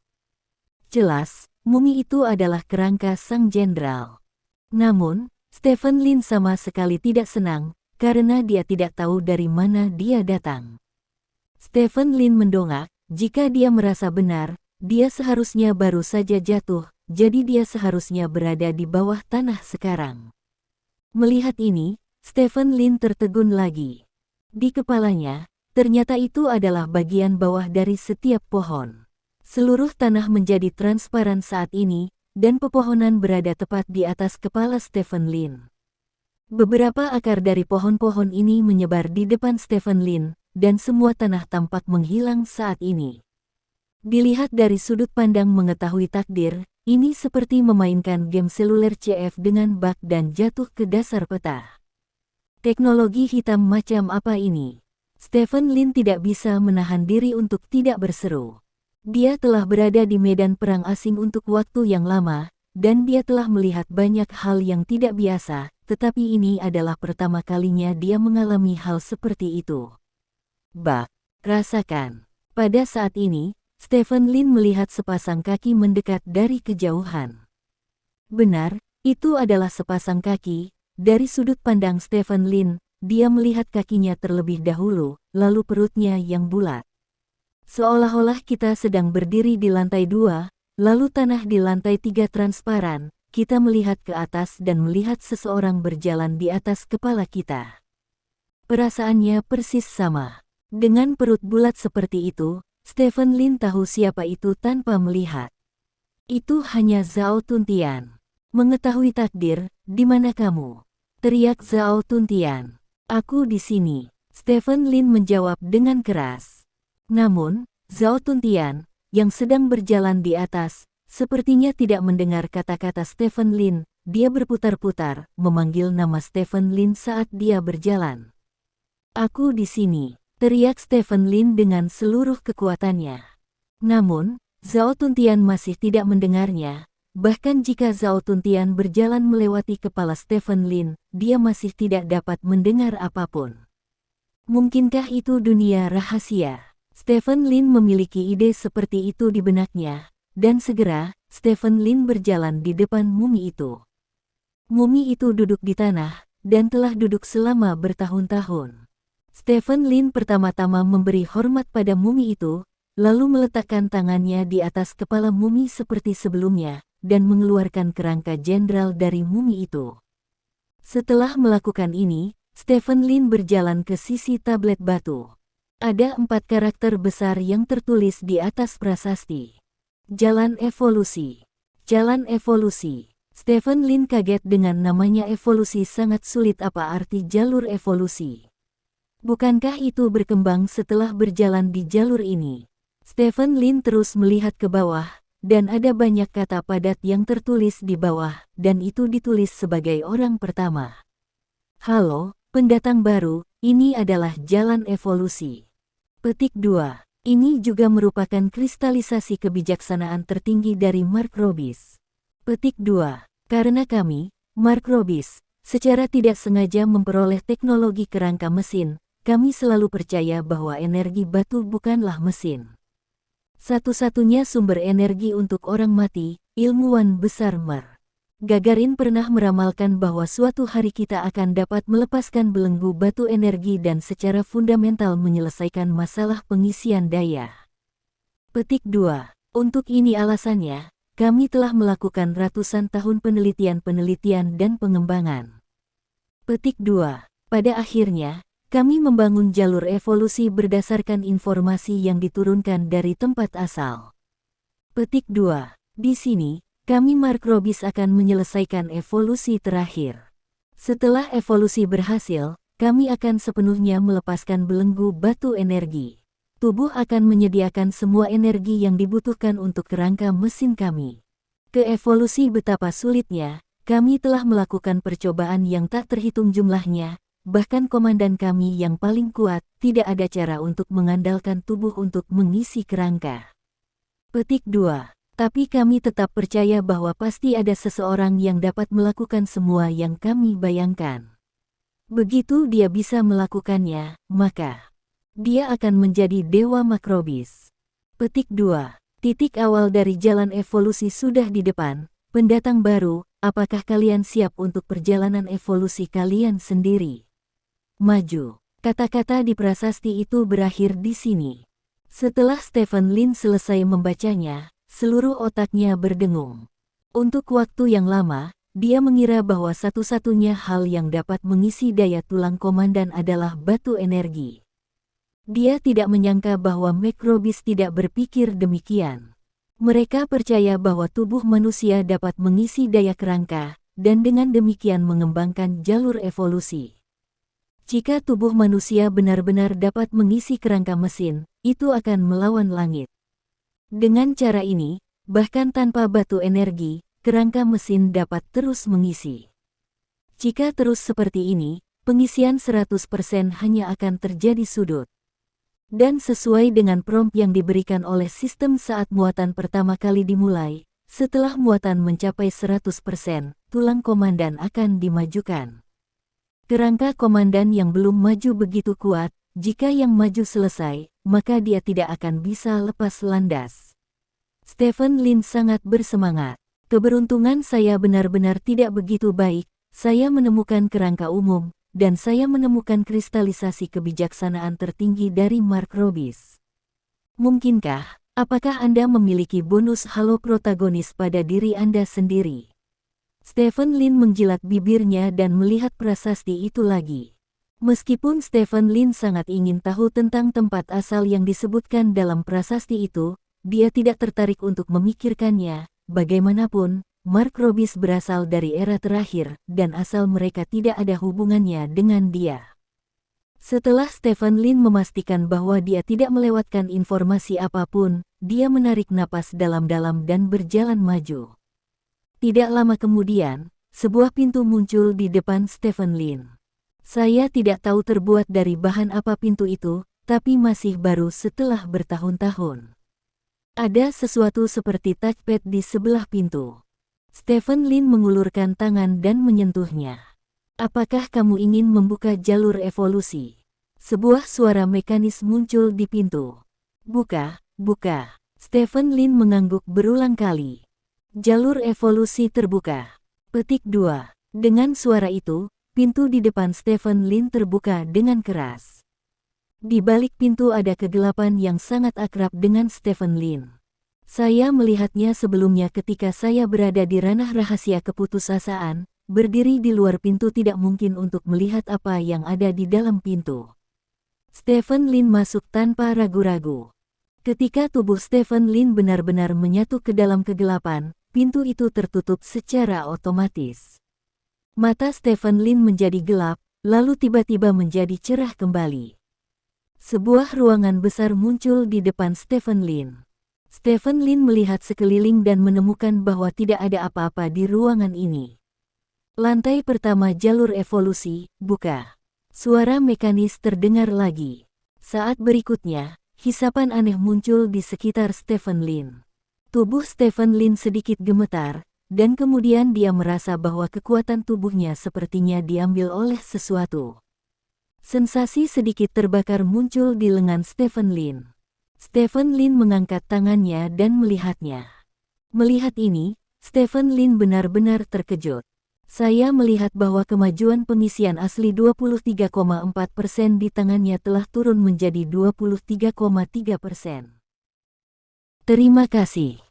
Jelas, mumi itu adalah kerangka sang jenderal. Namun, Stephen Lin sama sekali tidak senang, karena dia tidak tahu dari mana dia datang. Stephen Lin mendongak, jika dia merasa benar, dia seharusnya baru saja jatuh, jadi dia seharusnya berada di bawah tanah sekarang. Melihat ini, Stephen Lin tertegun lagi. Di kepalanya, ternyata itu adalah bagian bawah dari setiap pohon. Seluruh tanah menjadi transparan saat ini, dan pepohonan berada tepat di atas kepala Stephen Lin. Beberapa akar dari pohon-pohon ini menyebar di depan Stephen Lin, dan semua tanah tampak menghilang saat ini. Dilihat dari sudut pandang mengetahui takdir, ini seperti memainkan game seluler CF dengan bug dan jatuh ke dasar peta. Teknologi hitam macam apa ini? Stephen Lin tidak bisa menahan diri untuk tidak berseru. Dia telah berada di medan perang asing untuk waktu yang lama, dan dia telah melihat banyak hal yang tidak biasa, tetapi ini adalah pertama kalinya dia mengalami hal seperti itu. Bak, rasakan. Pada saat ini, Stephen Lin melihat sepasang kaki mendekat dari kejauhan. Benar, itu adalah sepasang kaki. Dari sudut pandang Stephen Lin, dia melihat kakinya terlebih dahulu, lalu perutnya yang bulat. Seolah-olah kita sedang berdiri di lantai 2, lalu tanah di lantai 3 transparan, kita melihat ke atas dan melihat seseorang berjalan di atas kepala kita. Perasaannya persis sama. Dengan perut bulat seperti itu, Stephen Lin tahu siapa itu tanpa melihat. Itu hanya Zhao Tuntian. Mengetahui takdir, di mana kamu? Teriak Zhao Tuntian. Aku di sini. Stephen Lin menjawab dengan keras. Namun, Zhao Tuntian, yang sedang berjalan di atas, sepertinya tidak mendengar kata-kata Stephen Lin. Dia berputar-putar, memanggil nama Stephen Lin saat dia berjalan. Aku di sini, teriak Stephen Lin dengan seluruh kekuatannya. Namun, Zhao Tuntian masih tidak mendengarnya. Bahkan jika Zhao Tuntian berjalan melewati kepala Stephen Lin, dia masih tidak dapat mendengar apapun. Mungkinkah itu dunia rahasia? Stephen Lin memiliki ide seperti itu di benaknya, dan segera, Stephen Lin berjalan di depan mumi itu. Mumi itu duduk di tanah, dan telah duduk selama bertahun-tahun. Stephen Lin pertama-tama memberi hormat pada mumi itu, lalu meletakkan tangannya di atas kepala mumi seperti sebelumnya, dan mengeluarkan kerangka jenderal dari mumi itu. Setelah melakukan ini, Stephen Lin berjalan ke sisi tablet batu. Ada 4 karakter besar yang tertulis di atas prasasti. Jalan evolusi. Jalan evolusi. Stephen Lin kaget dengan namanya evolusi, sangat sulit. Apa arti jalur evolusi? Bukankah itu berkembang setelah berjalan di jalur ini? Stephen Lin terus melihat ke bawah, dan ada banyak kata padat yang tertulis di bawah, dan itu ditulis sebagai orang pertama. Halo, pendatang baru, ini adalah jalan evolusi. Petik 2. Ini juga merupakan kristalisasi kebijaksanaan tertinggi dari Mark Robis. Petik 2. Karena kami, Mark Robis, secara tidak sengaja memperoleh teknologi kerangka mesin, kami selalu percaya bahwa energi batu bukanlah mesin. Satu-satunya sumber energi untuk orang mati, ilmuwan besar Mar. Gagarin pernah meramalkan bahwa suatu hari kita akan dapat melepaskan belenggu batu energi dan secara fundamental menyelesaikan masalah pengisian daya. Petik 2. Untuk ini alasannya, kami telah melakukan ratusan tahun penelitian dan pengembangan. Petik 2. Pada akhirnya, kami membangun jalur evolusi berdasarkan informasi yang diturunkan dari tempat asal. Petik 2. Di sini, kami Mark Robis akan menyelesaikan evolusi terakhir. Setelah evolusi berhasil, kami akan sepenuhnya melepaskan belenggu batu energi. Tubuh akan menyediakan semua energi yang dibutuhkan untuk kerangka mesin kami. Ke evolusi betapa sulitnya, kami telah melakukan percobaan yang tak terhitung jumlahnya. Bahkan komandan kami yang paling kuat, tidak ada cara untuk mengandalkan tubuh untuk mengisi kerangka. Petik 2. Tapi kami tetap percaya bahwa pasti ada seseorang yang dapat melakukan semua yang kami bayangkan. Begitu dia bisa melakukannya, maka dia akan menjadi dewa Makrobis. Petik 2. Titik awal dari jalan evolusi sudah di depan. Pendatang baru, apakah kalian siap untuk perjalanan evolusi kalian sendiri? Maju. Kata-kata di prasasti itu berakhir di sini. Setelah Stephen Lin selesai membacanya, seluruh otaknya berdengung. Untuk waktu yang lama, dia mengira bahwa satu-satunya hal yang dapat mengisi daya tulang komandan adalah batu energi. Dia tidak menyangka bahwa Makrobis tidak berpikir demikian. Mereka percaya bahwa tubuh manusia dapat mengisi daya kerangka, dan dengan demikian mengembangkan jalur evolusi. Jika tubuh manusia benar-benar dapat mengisi kerangka mesin, itu akan melawan langit. Dengan cara ini, bahkan tanpa batu energi, kerangka mesin dapat terus mengisi. Jika terus seperti ini, pengisian 100% hanya akan terjadi sudut. Dan sesuai dengan prompt yang diberikan oleh sistem saat muatan pertama kali dimulai, setelah muatan mencapai 100%, tulang komandan akan dimajukan. Kerangka komandan yang belum maju begitu kuat, jika yang maju selesai, maka dia tidak akan bisa lepas landas. Stephen Lin sangat bersemangat. Keberuntungan saya benar-benar tidak begitu baik, saya menemukan kerangka umum, dan saya menemukan kristalisasi kebijaksanaan tertinggi dari Mark Robis. Mungkinkah, apakah Anda memiliki bonus halo protagonis pada diri Anda sendiri? Stephen Lin menjilat bibirnya dan melihat prasasti itu lagi. Meskipun Stephen Lin sangat ingin tahu tentang tempat asal yang disebutkan dalam prasasti itu, dia tidak tertarik untuk memikirkannya. Bagaimanapun, Mark Robis berasal dari era terakhir, dan asal mereka tidak ada hubungannya dengan dia. Setelah Stephen Lin memastikan bahwa dia tidak melewatkan informasi apapun, dia menarik napas dalam-dalam dan berjalan maju. Tidak lama kemudian, sebuah pintu muncul di depan Stephen Lin. Saya tidak tahu terbuat dari bahan apa pintu itu, tapi masih baru setelah bertahun-tahun. Ada sesuatu seperti touchpad di sebelah pintu. Stephen Lin mengulurkan tangan dan menyentuhnya. Apakah kamu ingin membuka jalur evolusi? Sebuah suara mekanis muncul di pintu. Buka, buka. Stephen Lin mengangguk berulang kali. Jalur evolusi terbuka. Petik 2. Dengan suara itu, pintu di depan Stephen Lin terbuka dengan keras. Di balik pintu ada kegelapan yang sangat akrab dengan Stephen Lin. Saya melihatnya sebelumnya ketika saya berada di ranah rahasia keputusasaan, berdiri di luar pintu tidak mungkin untuk melihat apa yang ada di dalam pintu. Stephen Lin masuk tanpa ragu-ragu. Ketika tubuh Stephen Lin benar-benar menyatu ke dalam kegelapan, pintu itu tertutup secara otomatis. Mata Stephen Lin menjadi gelap, lalu tiba-tiba menjadi cerah kembali. Sebuah ruangan besar muncul di depan Stephen Lin. Stephen Lin melihat sekeliling dan menemukan bahwa tidak ada apa-apa di ruangan ini. Lantai pertama jalur evolusi, buka. Suara mekanis terdengar lagi. Saat berikutnya, hisapan aneh muncul di sekitar Stephen Lin. Tubuh Stephen Lin sedikit gemetar, dan kemudian dia merasa bahwa kekuatan tubuhnya sepertinya diambil oleh sesuatu. Sensasi sedikit terbakar muncul di lengan Stephen Lin. Stephen Lin mengangkat tangannya dan melihatnya. Melihat ini, Stephen Lin benar-benar terkejut. Saya melihat bahwa kemajuan pengisian asli 23,4% di tangannya telah turun menjadi 23,3%. Terima kasih.